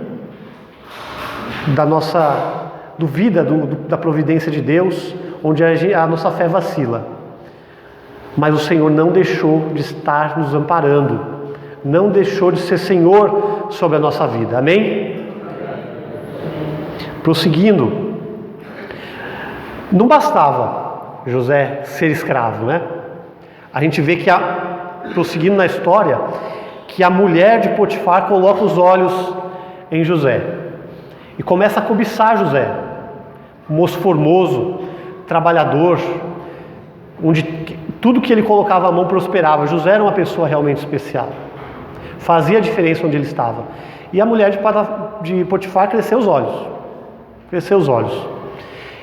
da providência de Deus, onde a nossa fé vacila. Mas o Senhor não deixou de estar nos amparando, não deixou de ser Senhor sobre a nossa vida. Amém? Prosseguindo, não bastava José ser escravo, né? A gente vê que, prosseguindo na história, que a mulher de Potifar coloca os olhos em José e começa a cobiçar José, moço formoso, trabalhador, onde tudo que ele colocava a mão prosperava. José era uma pessoa realmente especial, fazia a diferença onde ele estava. E a mulher de Potifar cresceu os olhos.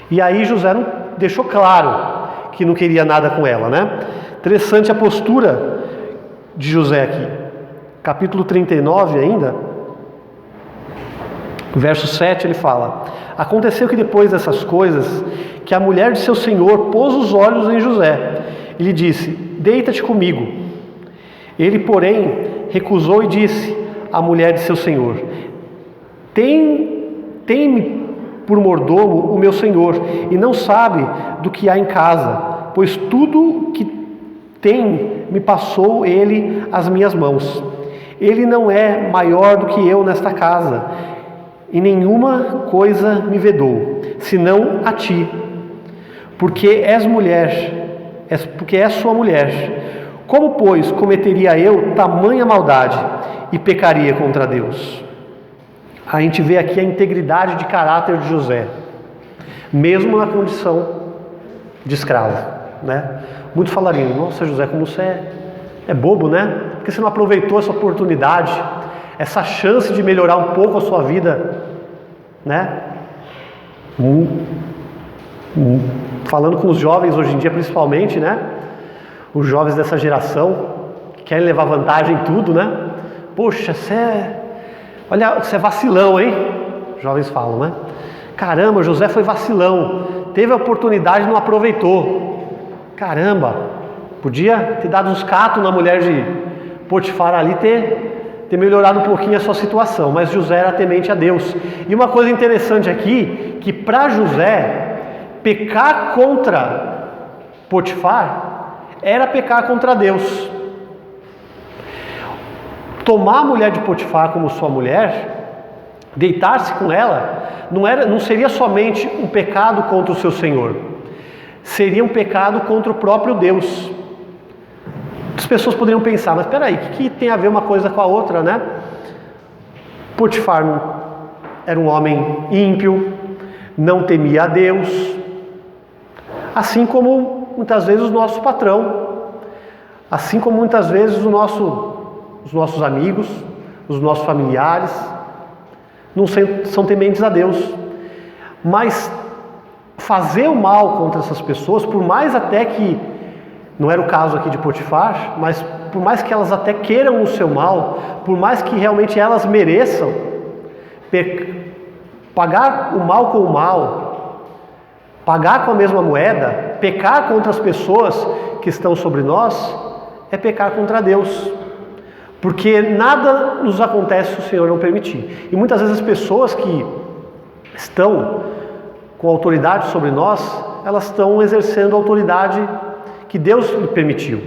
E aí José não deixou claro que não queria nada com ela, né? Interessante a postura de José aqui. Capítulo 39 ainda, verso 7, ele fala: aconteceu que depois dessas coisas, que a mulher de seu senhor pôs os olhos em José e lhe disse: deita-te comigo. Ele, porém, recusou e disse à mulher de seu senhor: tem-me por mordomo o meu senhor, e não sabe do que há em casa, pois tudo que tem me passou ele às minhas mãos. Ele não é maior do que eu nesta casa, e nenhuma coisa me vedou, senão a ti, porque és sua mulher. Como, pois, cometeria eu tamanha maldade e pecaria contra Deus? A gente vê aqui a integridade de caráter de José, mesmo na condição de escravo, né? Muitos falariam: nossa, José, como você é bobo, né? Porque você não aproveitou essa oportunidade, essa chance de melhorar um pouco a sua vida, né? Falando com os jovens hoje em dia, principalmente, né? Os jovens dessa geração que querem levar vantagem em tudo, né? Poxa, você é vacilão, hein? Os jovens falam, né? Caramba, José foi vacilão, teve a oportunidade e não aproveitou. Caramba, podia ter dado uns catos na mulher de Potifar ali, ter melhorado um pouquinho a sua situação, mas José era temente a Deus. E uma coisa interessante aqui, que para José, pecar contra Potifar era pecar contra Deus. Tomar a mulher de Potifar como sua mulher, deitar-se com ela, não seria somente um pecado contra o seu senhor, seria um pecado contra o próprio Deus. As pessoas poderiam pensar: mas espera aí, o que tem a ver uma coisa com a outra, né? Potifar era um homem ímpio, não temia a Deus, assim como muitas vezes o nosso patrão, assim como muitas vezes os nossos amigos, os nossos familiares, não são tementes a Deus. Mas fazer o mal contra essas pessoas, por mais até que, não era o caso aqui de Potifar, mas por mais que elas até queiram o seu mal, por mais que realmente elas mereçam, pagar o mal com o mal, pagar com a mesma moeda, pecar contra as pessoas que estão sobre nós, é pecar contra Deus. Porque nada nos acontece se o Senhor não permitir. E muitas vezes as pessoas que estão com autoridade sobre nós, elas estão exercendo a autoridade que Deus lhe permitiu,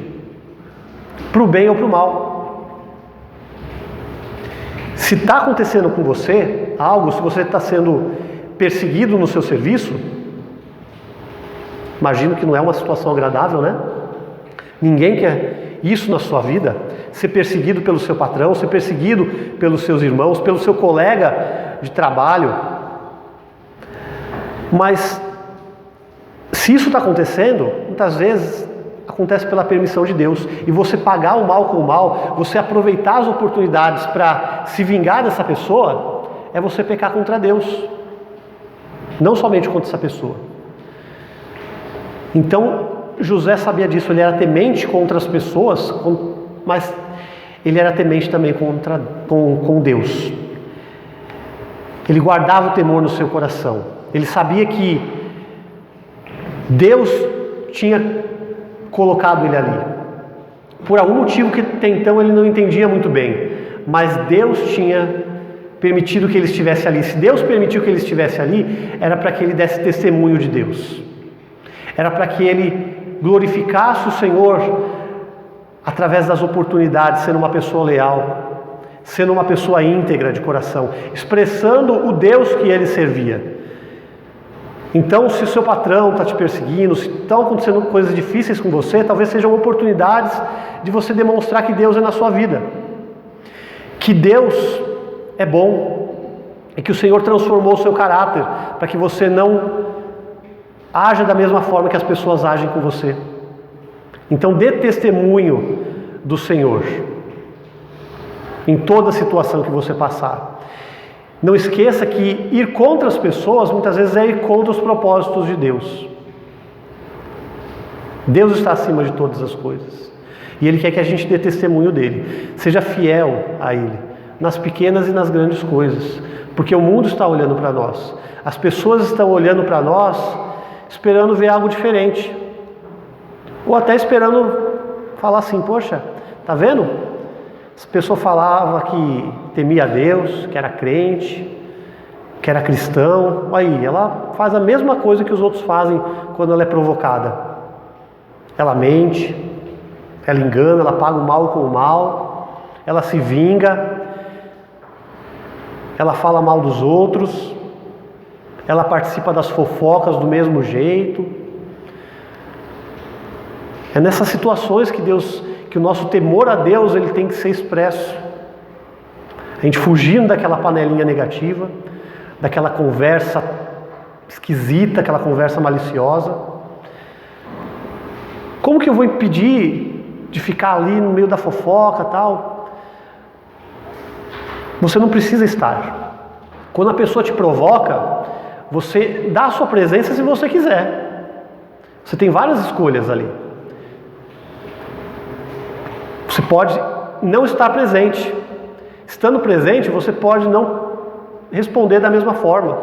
para o bem ou para o mal. Se está acontecendo com você algo, se você está sendo perseguido no seu serviço, imagino que não é uma situação agradável, né? Ninguém quer isso na sua vida, ser perseguido pelo seu patrão, ser perseguido pelos seus irmãos, pelo seu colega de trabalho. Mas se isso está acontecendo, muitas vezes acontece pela permissão de Deus. E você pagar o mal com o mal, você aproveitar as oportunidades para se vingar dessa pessoa, é você pecar contra Deus, não somente contra essa pessoa. Então José sabia disso, ele era temente contra as pessoas, mas ele era temente também com Deus. Ele guardava o temor no seu coração. Ele sabia que Deus tinha colocado ele ali, por algum motivo que até então ele não entendia muito bem, mas Deus tinha permitido que ele estivesse ali. Se Deus permitiu que ele estivesse ali, era para que ele desse testemunho de Deus, era para que ele glorificasse o Senhor através das oportunidades, sendo uma pessoa leal, sendo uma pessoa íntegra de coração, expressando o Deus que ele servia. Então, se o seu patrão está te perseguindo, se estão acontecendo coisas difíceis com você, talvez sejam oportunidades de você demonstrar que Deus é na sua vida, que Deus é bom e que o Senhor transformou o seu caráter para que você não haja da mesma forma que as pessoas agem com você. Então dê testemunho do Senhor em toda situação que você passar. Não esqueça que ir contra as pessoas muitas vezes é ir contra os propósitos de Deus. Deus está acima de todas as coisas e Ele quer que a gente dê testemunho dEle. Seja fiel a Ele nas pequenas e nas grandes coisas, porque o mundo está olhando para nós. As pessoas estão olhando para nós esperando ver algo diferente, ou até esperando falar assim: poxa, tá vendo? Essa pessoa falava que temia a Deus, que era crente, que era cristão. Aí, ela faz a mesma coisa que os outros fazem quando ela é provocada. Ela mente, ela engana, ela paga o mal com o mal, ela se vinga, ela fala mal dos outros, ela participa das fofocas do mesmo jeito. É nessas situações que o nosso temor a Deus ele tem que ser expresso. A gente fugindo daquela panelinha negativa, daquela conversa esquisita, aquela conversa maliciosa. Como que eu vou impedir de ficar ali no meio da fofoca e tal? Você não precisa estar. Quando a pessoa te provoca, você dá a sua presença se você quiser. Você tem várias escolhas ali. Você pode não estar presente. Estando presente, você pode não responder da mesma forma.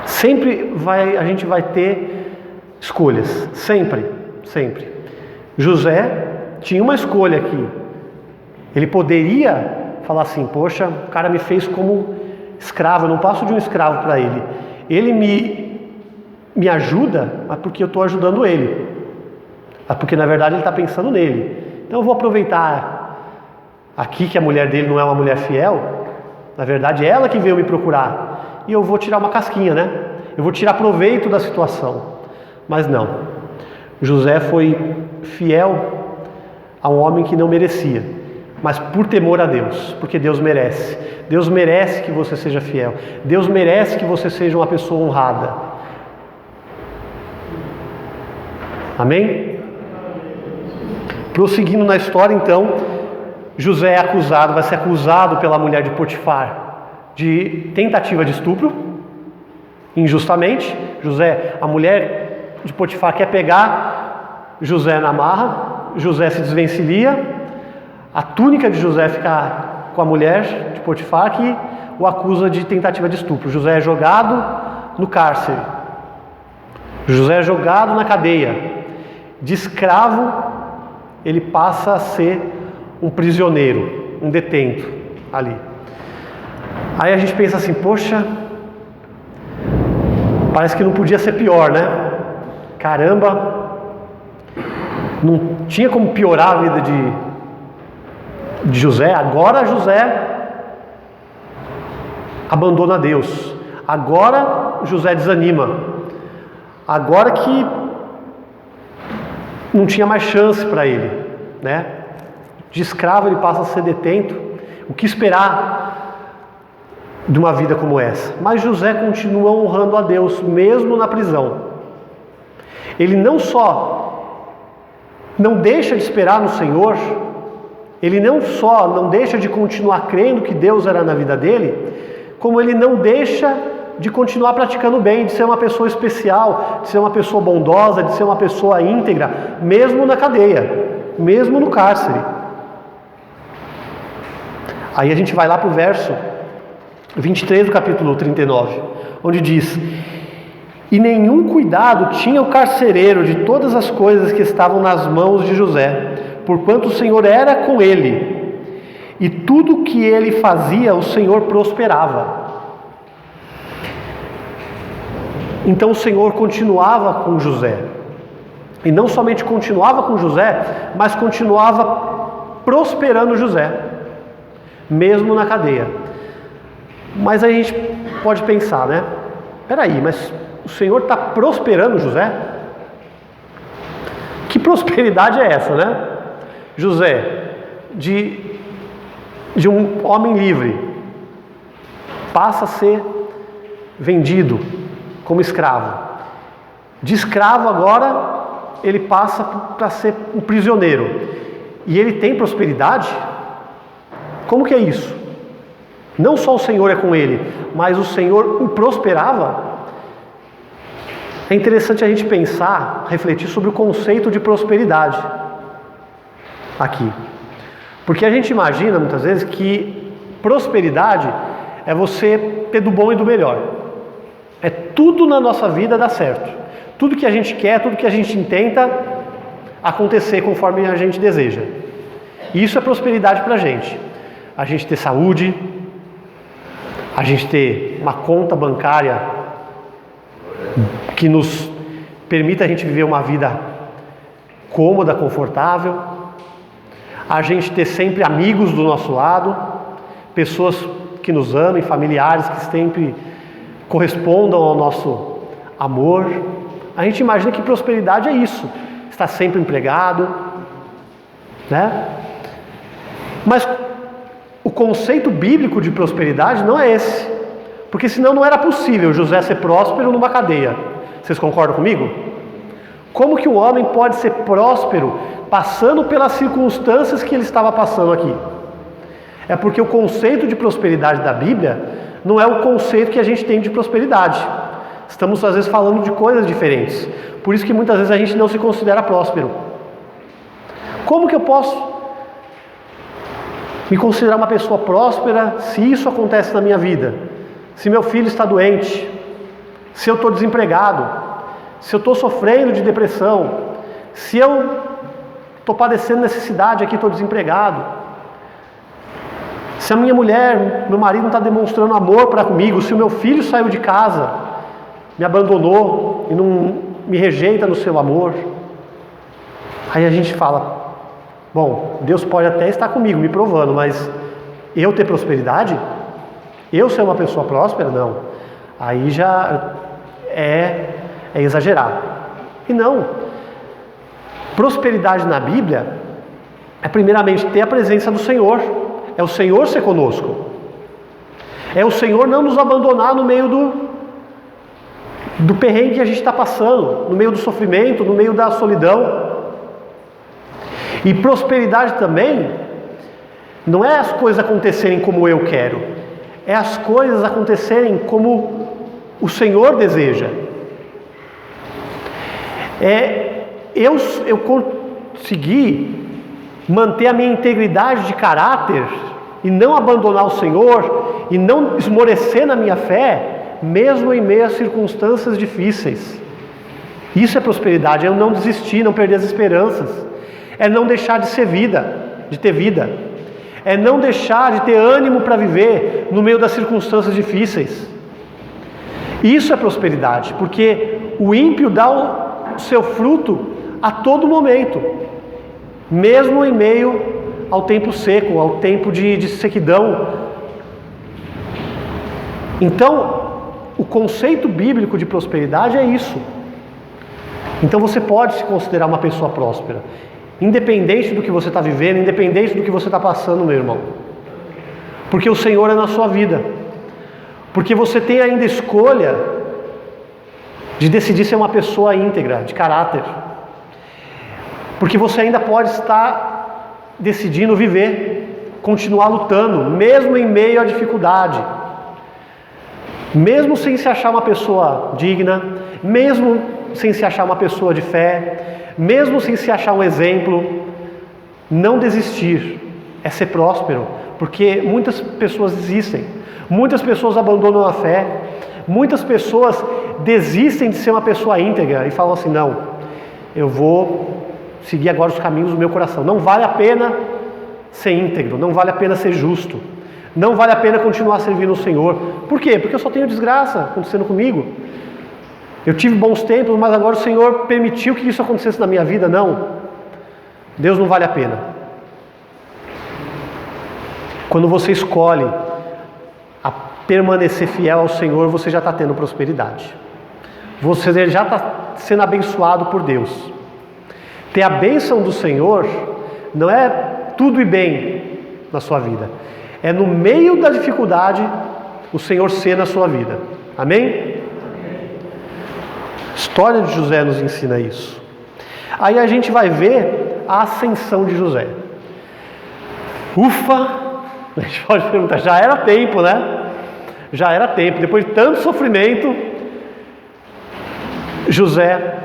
Sempre a gente vai ter escolhas. Sempre, sempre. José tinha uma escolha aqui. Ele poderia falar assim: poxa, o cara me fez como escravo, eu não passo de um escravo para ele. Ele me ajuda, mas porque eu estou ajudando ele. Mas porque na verdade ele está pensando nele. Então eu vou aproveitar aqui que a mulher dele não é uma mulher fiel. Na verdade é ela que veio me procurar. E eu vou tirar uma casquinha, né? Eu vou tirar proveito da situação. Mas não. José foi fiel a um homem que não merecia. Mas por temor a Deus. Porque Deus merece. Deus merece que você seja fiel. Deus merece que você seja uma pessoa honrada. Amém? Prosseguindo na história, então, José vai ser acusado pela mulher de Potifar de tentativa de estupro, injustamente. A mulher de Potifar quer pegar José na marra, José se desvencilha, a túnica de José fica com a mulher de Potifar, que o acusa de tentativa de estupro. José é jogado no cárcere, José é jogado na cadeia, de escravo ele passa a ser um prisioneiro, um detento ali. Aí a gente pensa assim: poxa, parece que não podia ser pior, né? Caramba, não tinha como piorar a vida de José. Agora José abandona Deus. Agora José desanima. Agora que não tinha mais chance para ele, né? De escravo ele passa a ser detento. O que esperar de uma vida como essa? Mas José continua honrando a Deus, mesmo na prisão. Ele não só não deixa de esperar no Senhor, ele não só não deixa de continuar crendo que Deus era na vida dele, como ele não deixa de continuar praticando o bem, de ser uma pessoa especial, de ser uma pessoa bondosa, de ser uma pessoa íntegra, mesmo na cadeia, mesmo no cárcere. Aí a gente vai lá para o verso 23 do capítulo 39, onde diz: e nenhum cuidado tinha o carcereiro de todas as coisas que estavam nas mãos de José, porquanto o Senhor era com ele, e tudo que ele fazia, o Senhor prosperava. Então o Senhor continuava com José. E não somente continuava com José, mas continuava prosperando José, mesmo na cadeia. Mas a gente pode pensar, né? Peraí, mas o Senhor está prosperando José? Que prosperidade é essa, né? José, de um homem livre, passa a ser vendido como escravo. De escravo agora ele passa para ser um prisioneiro. E ele tem prosperidade? Como que é isso? Não só o Senhor é com ele, mas o Senhor o prosperava? É interessante a gente pensar, refletir sobre o conceito de prosperidade aqui. Porque a gente imagina muitas vezes que prosperidade é você ter do bom e do melhor. É tudo na nossa vida dar certo. Tudo que a gente quer, tudo que a gente tenta acontecer conforme a gente deseja. E isso é prosperidade para a gente. A gente ter saúde, a gente ter uma conta bancária que nos permita a gente viver uma vida cômoda, confortável, a gente ter sempre amigos do nosso lado, pessoas que nos amem, familiares que sempre correspondam ao nosso amor. A gente imagina que prosperidade é isso, estar sempre empregado, né? Mas o conceito bíblico de prosperidade não é esse, porque senão não era possível José ser próspero numa cadeia. Vocês concordam comigo? Como que um homem pode ser próspero passando pelas circunstâncias que ele estava passando aqui? É porque o conceito de prosperidade da Bíblia não é o conceito que a gente tem de prosperidade. Estamos às vezes falando de coisas diferentes. Por isso que muitas vezes a gente não se considera próspero. Como que eu posso me considerar uma pessoa próspera se isso acontece na minha vida? Se meu filho está doente, se eu estou desempregado, se eu estou sofrendo de depressão, se eu estou padecendo necessidade aqui, estou desempregado, se a minha mulher, meu marido não está demonstrando amor para comigo, se o meu filho saiu de casa, me abandonou e não me rejeita no seu amor, aí a gente fala, bom, Deus pode até estar comigo, me provando, mas eu ter prosperidade? Eu ser uma pessoa próspera? Não. Aí já é exagerar. E não. Prosperidade na Bíblia é primeiramente ter a presença do Senhor. É o Senhor ser conosco. É o Senhor não nos abandonar no meio do perrengue que a gente está passando, no meio do sofrimento, no meio da solidão. E prosperidade também não é as coisas acontecerem como eu quero, é as coisas acontecerem como o Senhor deseja. É eu conseguir manter a minha integridade de caráter e não abandonar o Senhor e não esmorecer na minha fé, mesmo em meio a circunstâncias difíceis. Isso é prosperidade, é eu não desistir, não perder as esperanças. É não deixar de ser vida, de ter vida. É não deixar de ter ânimo para viver no meio das circunstâncias difíceis. Isso é prosperidade, porque o ímpio dá o seu fruto a todo momento, mesmo em meio ao tempo seco, ao tempo de sequidão. Então, o conceito bíblico de prosperidade é isso. Então você pode se considerar uma pessoa próspera, independente do que você está vivendo, independente do que você está passando, meu irmão. Porque o Senhor é na sua vida. Porque você tem ainda escolha de decidir ser uma pessoa íntegra, de caráter. Porque você ainda pode estar decidindo viver, continuar lutando, mesmo em meio à dificuldade. Mesmo sem se achar uma pessoa digna, mesmo sem se achar uma pessoa de fé, mesmo sem se achar um exemplo, não desistir é ser próspero, porque muitas pessoas desistem, muitas pessoas abandonam a fé, muitas pessoas desistem de ser uma pessoa íntegra e falam assim, não, eu vou seguir agora os caminhos do meu coração, não vale a pena ser íntegro, não vale a pena ser justo, não vale a pena continuar servindo o Senhor. Por quê? Porque eu só tenho desgraça acontecendo comigo. Eu tive bons tempos, mas agora o Senhor permitiu que isso acontecesse na minha vida. Não. Deus não vale a pena. Quando você escolhe a permanecer fiel ao Senhor, você já está tendo prosperidade. Você já está sendo abençoado por Deus. Ter a bênção do Senhor não é tudo e bem na sua vida. É no meio da dificuldade o Senhor ser na sua vida. Amém? A história de José nos ensina isso. Aí a gente vai ver a ascensão de José. Ufa! A gente pode perguntar, já era tempo, né? Já era tempo. Depois de tanto sofrimento, José,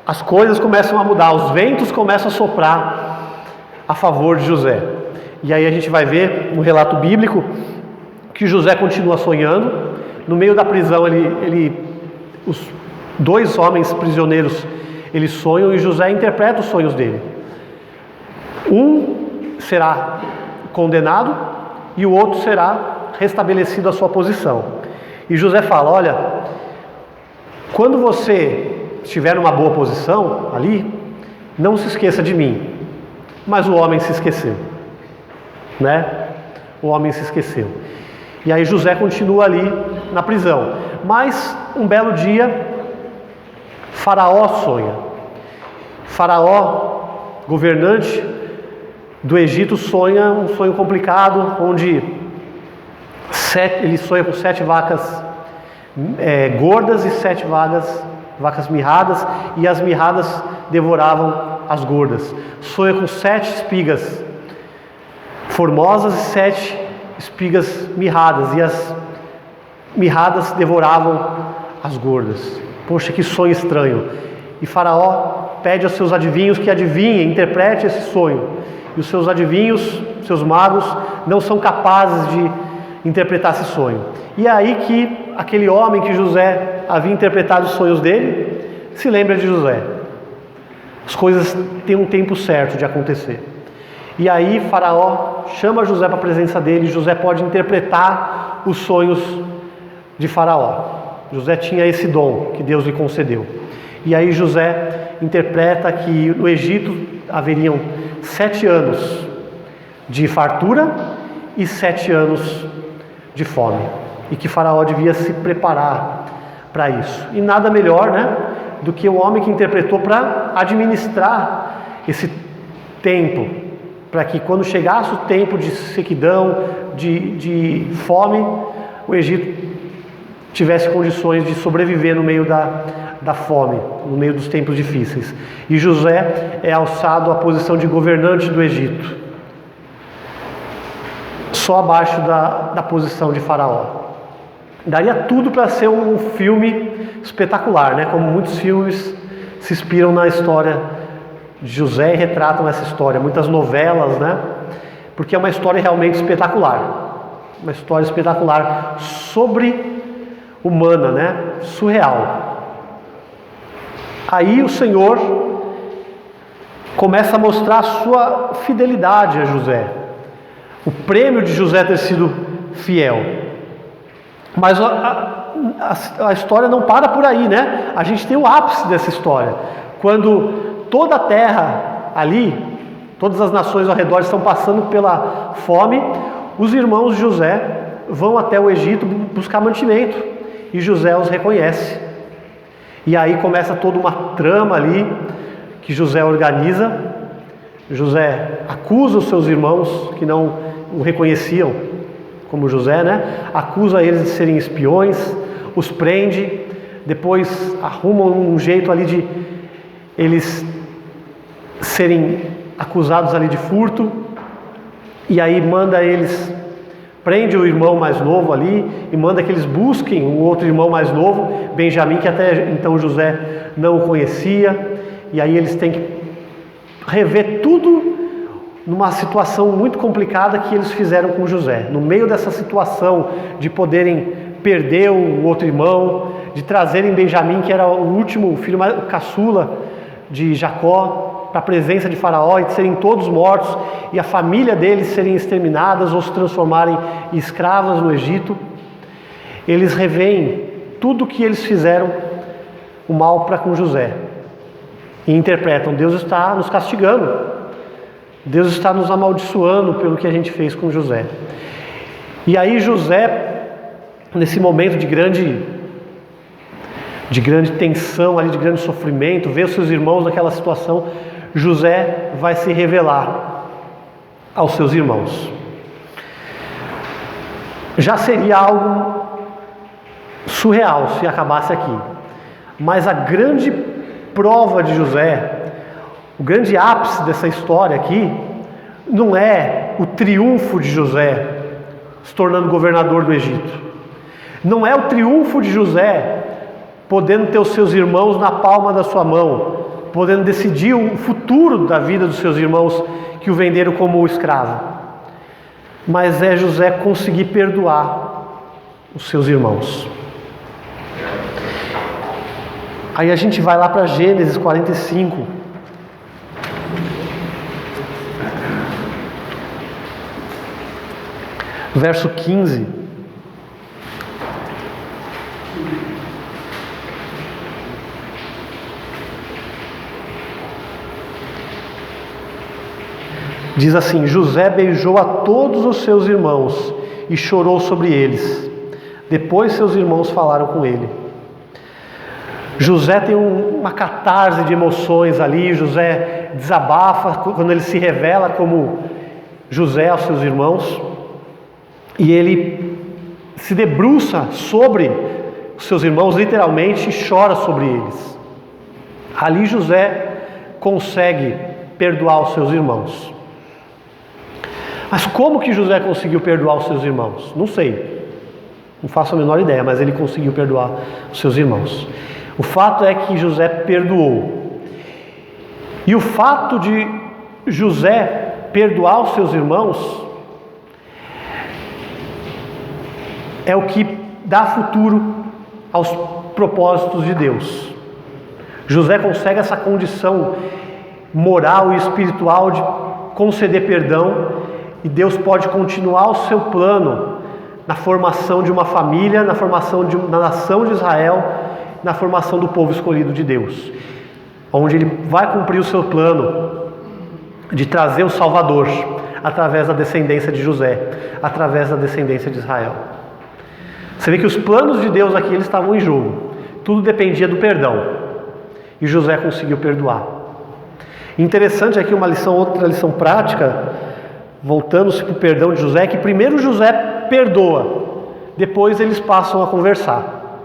as coisas começam a mudar, os ventos começam a soprar a favor de José. E aí a gente vai ver no relato bíblico que José continua sonhando. No meio da prisão, os 2 homens prisioneiros, eles sonham e José interpreta os sonhos dele. Um será condenado e o outro será restabelecido a sua posição. E José fala: olha, quando você estiver numa boa posição ali, não se esqueça de mim. Mas o homem se esqueceu, né? O homem se esqueceu. E aí José continua ali na prisão. Mas um belo dia, Faraó sonha. Faraó, governante do Egito, sonha um sonho complicado, onde ele sonha com 7 vacas gordas e 7 vacas mirradas, e as mirradas devoravam as gordas. Sonha com 7 espigas formosas e 7 espigas mirradas, e as mirradas devoravam as gordas. Poxa, que sonho estranho. E Faraó pede aos seus adivinhos que adivinhem, interprete esse sonho. E os seus adivinhos, seus magos, não são capazes de interpretar esse sonho. E é aí que aquele homem que José havia interpretado os sonhos dele se lembra de José. As coisas têm um tempo certo de acontecer. E aí Faraó chama José para a presença dele, e José pode interpretar os sonhos de Faraó. José tinha esse dom que Deus lhe concedeu. E aí José interpreta que no Egito haveriam 7 anos de fartura e 7 anos de fome, e que Faraó devia se preparar para isso. E nada melhor, né, do que o homem que interpretou para administrar esse tempo, para que quando chegasse o tempo de sequidão, de fome, o Egito tivesse condições de sobreviver no meio da fome, no meio dos tempos difíceis. E José é alçado à posição de governante do Egito, só abaixo da posição de Faraó. Daria tudo para ser um filme espetacular, né? Como muitos filmes se inspiram na história de José e retratam essa história, muitas novelas, né? Porque é uma história realmente espetacular, uma história espetacular, sobre-humana, né? Surreal. Aí o Senhor começa a mostrar a sua fidelidade a José, o prêmio de José ter sido fiel. Mas a história não para por aí, né? A gente tem o ápice dessa história, quando toda a terra ali, todas as nações ao redor estão passando pela fome, os irmãos de José vão até o Egito buscar mantimento, e José os reconhece. E aí começa toda uma trama ali que José organiza. José acusa os seus irmãos que não o reconheciam como José, né? Acusa eles de serem espiões, os prende, depois arrumam um jeito ali de eles serem acusados ali de furto, e aí manda eles, prende o irmão mais novo ali e manda que eles busquem o outro irmão mais novo, Benjamim, que até então José não o conhecia. E aí eles têm que rever tudo numa situação muito complicada que eles fizeram com José. No meio dessa situação de poderem perder o outro irmão, de trazerem Benjamim, que era o último filho, o caçula de Jacó, para a presença de Faraó, e de serem todos mortos e a família deles serem exterminadas ou se transformarem em escravas no Egito, eles reveem tudo que eles fizeram o mal para com José e interpretam: Deus está nos castigando, Deus está nos amaldiçoando pelo que a gente fez com José. E aí José, nesse momento de grande tensão ali, de grande sofrimento, vê os seus irmãos naquela situação, José vai se revelar aos seus irmãos. Já seria algo surreal se acabasse aqui, mas a grande prova de José, O grande ápice dessa história aqui não é o triunfo de José se tornando governador do Egito. Não é o triunfo de José podendo ter os seus irmãos na palma da sua mão, podendo decidir o futuro da vida dos seus irmãos que o venderam como escravo. Mas é José conseguir perdoar os seus irmãos. Aí a gente vai lá para Gênesis 45. Verso 15. Diz assim: José beijou a todos os seus irmãos e chorou sobre eles. Depois seus irmãos falaram com ele. José tem uma catarse de emoções ali. José desabafa quando ele se revela como José aos seus irmãos. E ele se debruça sobre os seus irmãos, literalmente, e chora sobre eles. Ali José consegue perdoar os seus irmãos. Mas como que José conseguiu perdoar os seus irmãos? Não sei. Não faço a menor ideia, mas ele conseguiu perdoar os seus irmãos. O fato é que José perdoou. E o fato de José perdoar os seus irmãos é o que dá futuro aos propósitos de Deus. José consegue essa condição moral e espiritual de conceder perdão, e Deus pode continuar o seu plano na formação de uma família, na formação da nação de Israel, na formação do povo escolhido de Deus, onde ele vai cumprir o seu plano de trazer o Salvador através da descendência de José, através da descendência de Israel. Você vê que os planos de Deus aqui eles estavam em jogo. Tudo dependia do perdão. E José conseguiu perdoar. Interessante aqui outra lição prática, voltando-se para o perdão de José, que primeiro José perdoa, depois eles passam a conversar.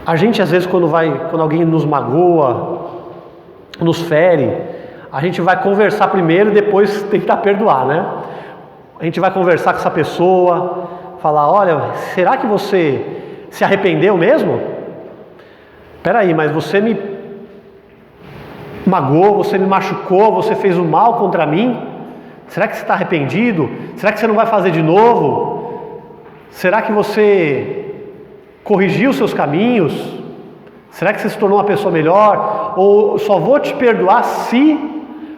A gente às vezes quando alguém nos magoa, nos fere, a gente vai conversar primeiro e depois tentar perdoar, né? A gente vai conversar com essa pessoa, falar: olha, será que você se arrependeu mesmo? Espera aí, mas você me magoou, você me machucou, você fez o mal contra mim? Será que você está arrependido? Será que você não vai fazer de novo? Será que você corrigiu os seus caminhos? Será que você se tornou uma pessoa melhor? Ou só vou te perdoar se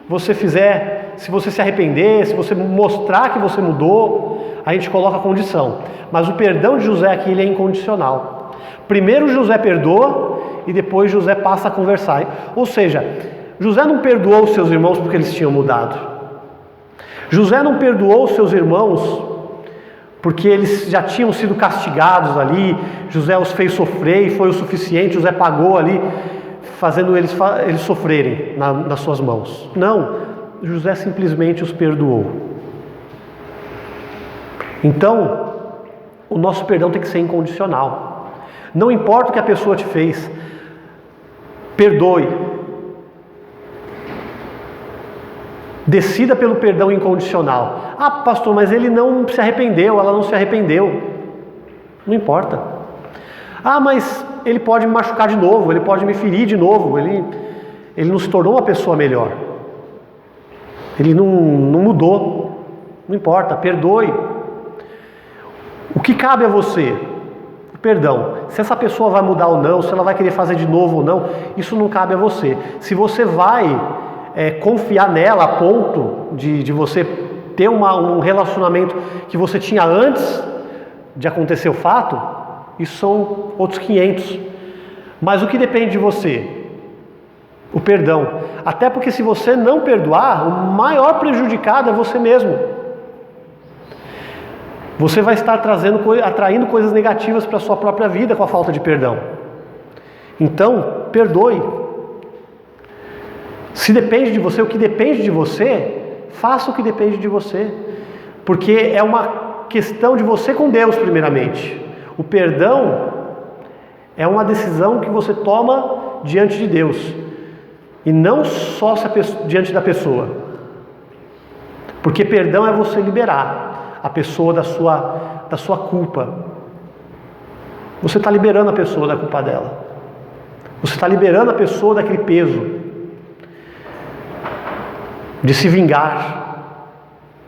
você se arrepender, se você mostrar que você mudou? A gente coloca a condição. Mas o perdão de José aqui ele é incondicional. Primeiro José perdoa e depois José passa a conversar. Ou seja, José não perdoou os seus irmãos porque eles tinham mudado. José não perdoou os seus irmãos porque eles já tinham sido castigados ali. José os fez sofrer e foi o suficiente. José pagou ali, fazendo eles sofrerem nas suas mãos. Não, José simplesmente os perdoou. Então, o nosso perdão tem que ser incondicional. Não importa o que a pessoa te fez, perdoe. Decida pelo perdão incondicional. Ah, pastor, mas ele não se arrependeu, ela não se arrependeu. Não importa. Ah, mas ele pode me machucar de novo, ele pode me ferir de novo, ele não se tornou uma pessoa melhor. Ele não mudou. Não importa, perdoe. O que cabe a você? O perdão. Se essa pessoa vai mudar ou não, se ela vai querer fazer de novo ou não, isso não cabe a você. Se você vai confiar nela a ponto de você ter um relacionamento que você tinha antes de acontecer o fato, isso são outros 500. Mas o que depende de você? O perdão. Até porque se você não perdoar, o maior prejudicado é você mesmo. Você vai estar atraindo coisas negativas para a sua própria vida com a falta de perdão. Então, perdoe. Se depende de você, o que depende de você, faça o que depende de você. Porque é uma questão de você com Deus, primeiramente. O perdão é uma decisão que você toma diante de Deus e não só diante da pessoa. Porque perdão é você liberar a pessoa da sua culpa. Você está liberando a pessoa da culpa dela. Você está liberando a pessoa daquele peso de se vingar,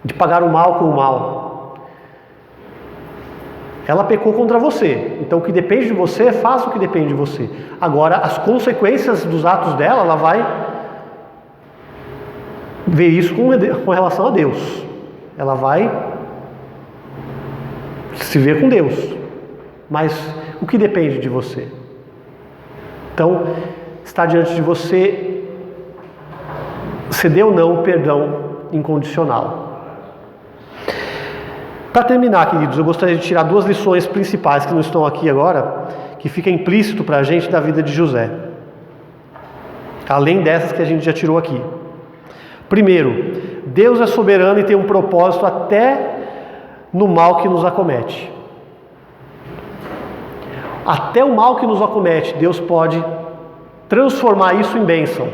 de pagar o mal com o mal. Ela pecou contra você, então o que depende de você, faça o que depende de você. Agora, as consequências dos atos dela, ela vai ver isso com relação a Deus. Ela vai se ver com Deus. Mas o que depende de você? Então, está diante de você ceder ou não o perdão incondicional. Para terminar, queridos, eu gostaria de tirar 2 lições principais que não estão aqui agora, que fica implícito para a gente da vida de José, além dessas que a gente já tirou aqui. Primeiro, Deus é soberano e tem um propósito até no mal que nos acomete. Até o mal que nos acomete, Deus pode transformar isso em bênção.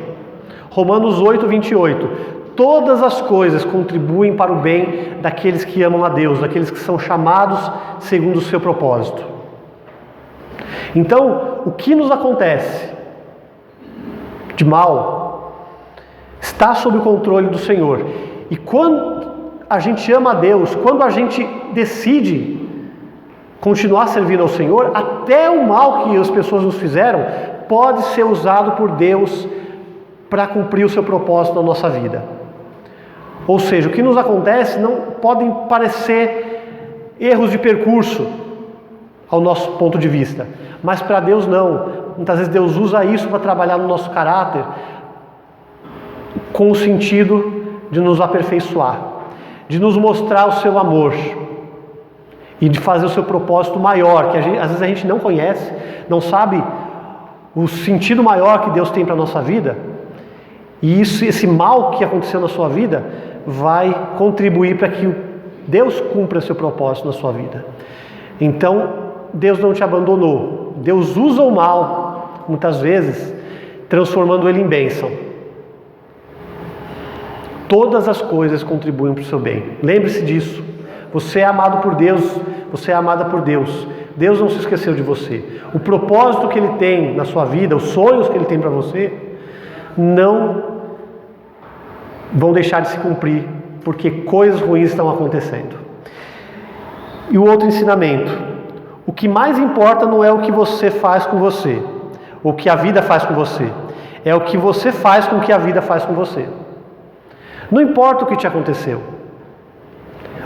Romanos 8, 28. Todas as coisas contribuem para o bem daqueles que amam a Deus, daqueles que são chamados segundo o seu propósito. Então, o que nos acontece de mal está sob o controle do Senhor. E quando a gente ama a Deus, quando a gente decide continuar servindo ao Senhor, até o mal que as pessoas nos fizeram pode ser usado por Deus para cumprir o seu propósito na nossa vida. Ou seja, o que nos acontece não podem parecer erros de percurso ao nosso ponto de vista, mas para Deus não. Muitas vezes Deus usa isso para trabalhar no nosso caráter com o sentido de nos aperfeiçoar, de nos mostrar o seu amor e de fazer o seu propósito maior, que às vezes a gente não conhece, não sabe o sentido maior que Deus tem para a nossa vida. E esse mal que aconteceu na sua vida vai contribuir para que Deus cumpra seu propósito na sua vida. Então, Deus não te abandonou. Deus usa o mal, muitas vezes, transformando ele em bênção. Todas as coisas contribuem para o seu bem. Lembre-se disso. Você é amado por Deus, você é amada por Deus. Deus não se esqueceu de você. O propósito que Ele tem na sua vida, os sonhos que Ele tem para você, não vão deixar de se cumprir, porque coisas ruins estão acontecendo. E o outro ensinamento: o que mais importa não é o que você faz com você, ou o que a vida faz com você, é o que você faz com o que a vida faz com você. Não importa o que te aconteceu.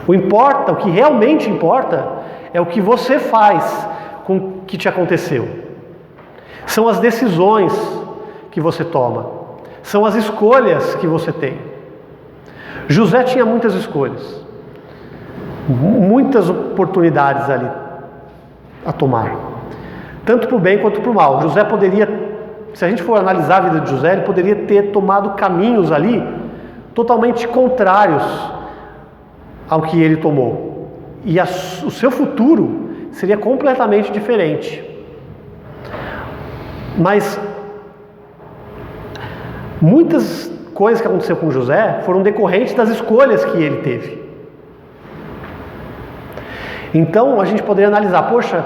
O que realmente importa é o que você faz com o que te aconteceu. São as decisões que você toma, são as escolhas que você tem. José tinha muitas escolhas, muitas oportunidades ali a tomar, tanto para o bem quanto para o mal. José poderia, se a gente for analisar a vida de José, ele poderia ter tomado caminhos ali totalmente contrários ao que ele tomou, e o seu futuro seria completamente diferente. Mas muitas coisas que aconteceram com José foram decorrentes das escolhas que ele teve. Então a gente poderia analisar: poxa,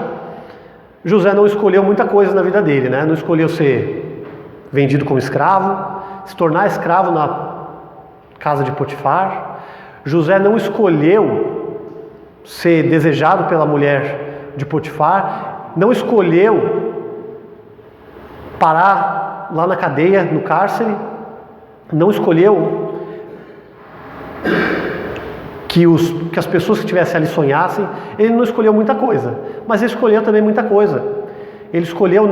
José não escolheu muita coisa na vida dele, né? Não escolheu ser vendido como escravo, se tornar escravo na casa de Potifar. José não escolheu ser desejado pela mulher de Potifar, não escolheu parar lá na cadeia, no cárcere, não escolheu que as pessoas que estivessem ali sonhassem. Ele não escolheu muita coisa, mas ele escolheu também muita coisa. Ele escolheu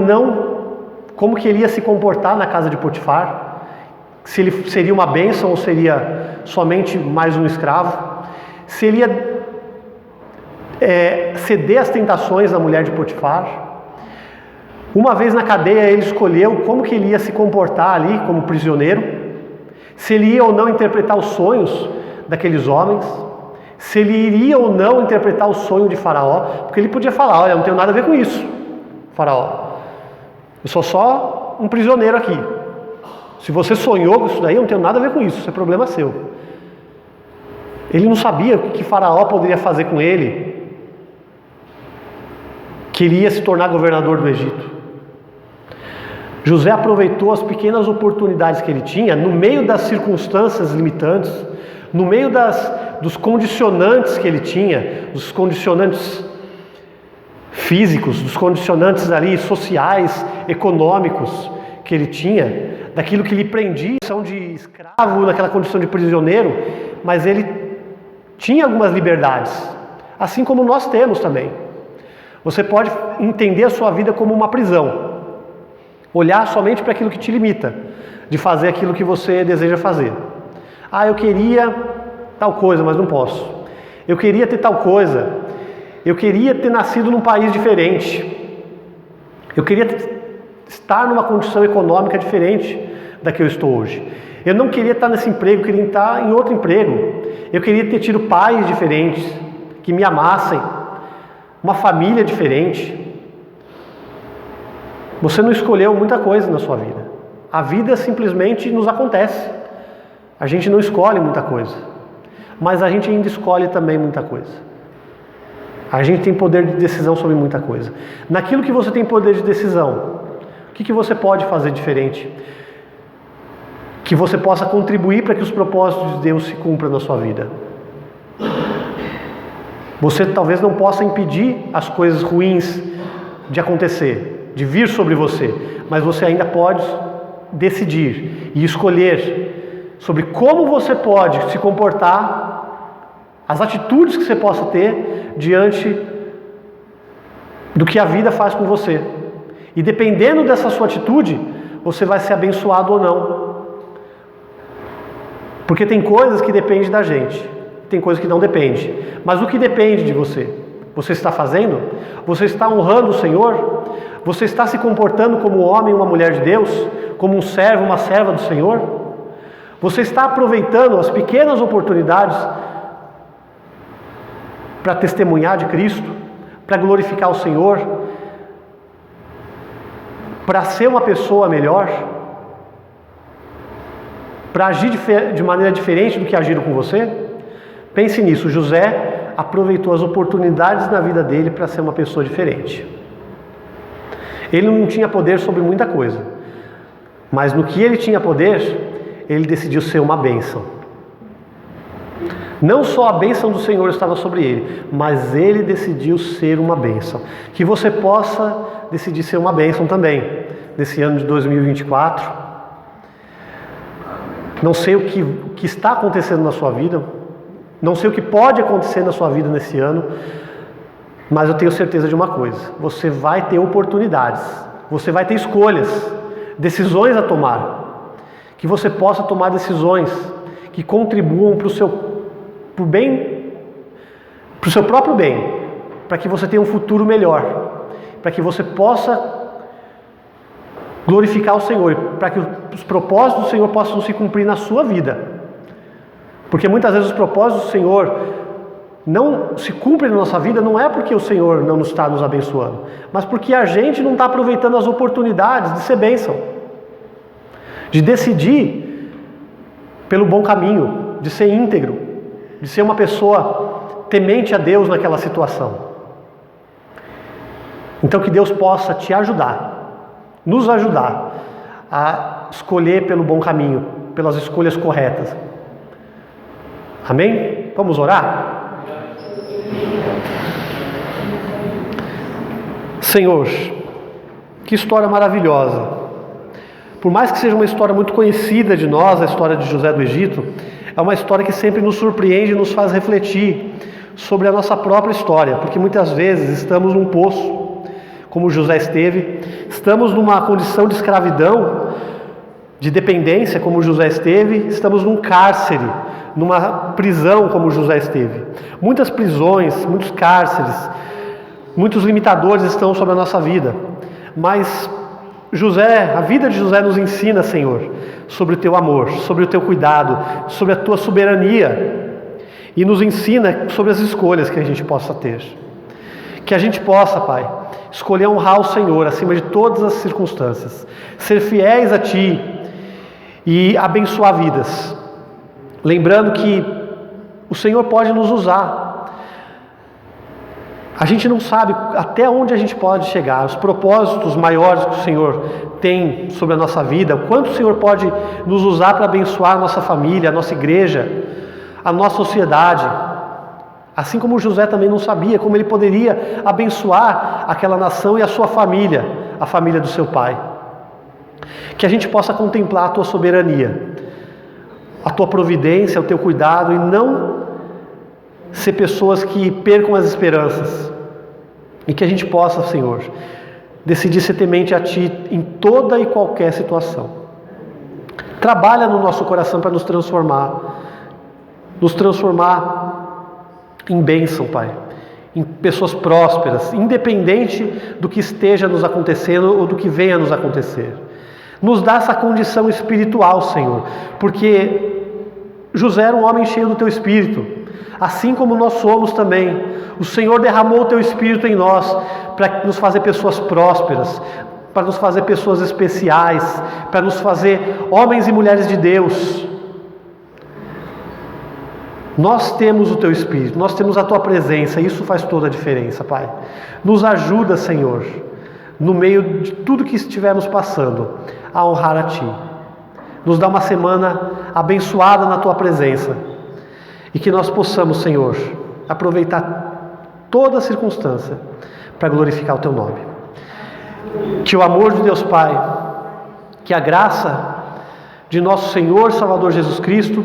como que ele ia se comportar na casa de Potifar, se ele seria uma bênção ou seria somente mais um escravo, se ele ia ceder às tentações da mulher de Potifar. Uma vez na cadeia, ele escolheu como que ele ia se comportar ali como prisioneiro, se ele ia ou não interpretar os sonhos daqueles homens, se ele iria ou não interpretar o sonho de Faraó, porque ele podia falar: olha, eu não tenho nada a ver com isso, Faraó, eu sou só um prisioneiro aqui. Se você sonhou com isso daí, eu não tenho nada a ver com isso, isso é problema seu. Ele não sabia o que Faraó poderia fazer com ele, que ele ia se tornar governador do Egito. José aproveitou as pequenas oportunidades que ele tinha, no meio das circunstâncias limitantes, no meio dos condicionantes que ele tinha, dos condicionantes físicos, dos condicionantes ali sociais, econômicos que ele tinha, daquilo que lhe prendia, condição de escravo, naquela condição de prisioneiro, mas ele tinha algumas liberdades, assim como nós temos também. Você pode entender a sua vida como uma prisão, olhar somente para aquilo que te limita, de fazer aquilo que você deseja fazer. Ah, eu queria tal coisa, mas não posso. Eu queria ter tal coisa. Eu queria ter nascido num país diferente. Eu queria estar numa condição econômica diferente da que eu estou hoje. Eu não queria estar nesse emprego, eu queria estar em outro emprego. Eu queria ter tido pais diferentes, que me amassem, uma família diferente. Você não escolheu muita coisa na sua vida. A vida simplesmente nos acontece. A gente não escolhe muita coisa, mas a gente ainda escolhe também muita coisa. A gente tem poder de decisão sobre muita coisa. Naquilo que você tem poder de decisão, o que você pode fazer diferente? Que você possa contribuir para que os propósitos de Deus se cumpram na sua vida. Você talvez não possa impedir as coisas ruins de acontecer, de vir sobre você, mas você ainda pode decidir e escolher sobre como você pode se comportar, as atitudes que você possa ter diante do que a vida faz com você. E dependendo dessa sua atitude, você vai ser abençoado ou não. Porque tem coisas que dependem da gente, tem coisas que não dependem. Mas o que depende de você? Você está fazendo? Você está honrando o Senhor? Você está se comportando como um homem, uma mulher de Deus? Como um servo, uma serva do Senhor? Você está aproveitando as pequenas oportunidades para testemunhar de Cristo, para glorificar o Senhor, para ser uma pessoa melhor, para agir de maneira diferente do que agiram com você? Pense nisso. José aproveitou as oportunidades na vida dele para ser uma pessoa diferente. Ele não tinha poder sobre muita coisa, mas no que ele tinha poder, ele decidiu ser uma bênção. Não só a bênção do Senhor estava sobre ele, mas ele decidiu ser uma bênção. Que você possa decidir ser uma bênção também, nesse ano de 2024. Não sei o que está acontecendo na sua vida, não sei o que pode acontecer na sua vida nesse ano, mas eu tenho certeza de uma coisa: você vai ter oportunidades, você vai ter escolhas, decisões a tomar. Que você possa tomar decisões que contribuam para o seu próprio bem, para que você tenha um futuro melhor, para que você possa glorificar o Senhor, para que os propósitos do Senhor possam se cumprir na sua vida. Porque muitas vezes os propósitos do Senhor não se cumprem na nossa vida, não é porque o Senhor não está nos abençoando, mas porque a gente não está aproveitando as oportunidades de ser bênção, de decidir pelo bom caminho, de ser íntegro, de ser uma pessoa temente a Deus naquela situação. Então que Deus possa te ajudar, nos ajudar a escolher pelo bom caminho, pelas escolhas corretas. Amém? Vamos orar? Senhor, que história maravilhosa. Por mais que seja uma história muito conhecida de nós, a história de José do Egito, é uma história que sempre nos surpreende e nos faz refletir sobre a nossa própria história, porque muitas vezes estamos num poço, como José esteve, estamos numa condição de escravidão, de dependência, como José esteve, estamos num cárcere, numa prisão, como José esteve. Muitas prisões, muitos cárceres, muitos limitadores estão sobre a nossa vida, mas a vida de José nos ensina, Senhor, sobre o Teu amor, sobre o Teu cuidado, sobre a Tua soberania, e nos ensina sobre as escolhas que a gente possa ter. Que a gente possa, Pai, escolher honrar o Senhor acima de todas as circunstâncias, ser fiéis a Ti e abençoar vidas. Lembrando que o Senhor pode nos usar. A gente não sabe até onde a gente pode chegar, os propósitos maiores que o Senhor tem sobre a nossa vida, o quanto o Senhor pode nos usar para abençoar a nossa família, a nossa igreja, a nossa sociedade. Assim como José também não sabia como ele poderia abençoar aquela nação e a sua família, a família do seu pai. Que a gente possa contemplar a Tua soberania, a Tua providência, o Teu cuidado, e não ser pessoas que percam as esperanças. E que a gente possa, Senhor, decidir ser temente a Ti em toda e qualquer situação. Trabalha no nosso coração para nos transformar em bênção, Pai, em pessoas prósperas, independente do que esteja nos acontecendo ou do que venha nos acontecer. Nos dá essa condição espiritual, Senhor, porque José era um homem cheio do Teu Espírito, assim como nós somos também. O Senhor derramou o Teu Espírito em nós para nos fazer pessoas prósperas, para nos fazer pessoas especiais, para nos fazer homens e mulheres de Deus. Nós temos o Teu Espírito, nós temos a Tua presença, e isso faz toda a diferença, Pai. Nos ajuda, Senhor, no meio de tudo que estivermos passando, a honrar a Ti. Nos dá uma semana abençoada na Tua presença, e que nós possamos, Senhor, aproveitar toda a circunstância para glorificar o Teu nome. Que o amor de Deus Pai, que a graça de nosso Senhor Salvador Jesus Cristo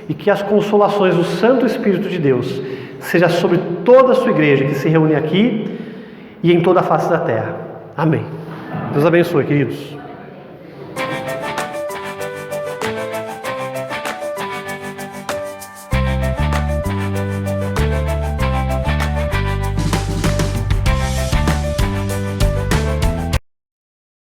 e que as consolações do Santo Espírito de Deus seja sobre toda a sua igreja que se reúne aqui e em toda a face da terra. Amém. Deus abençoe, queridos.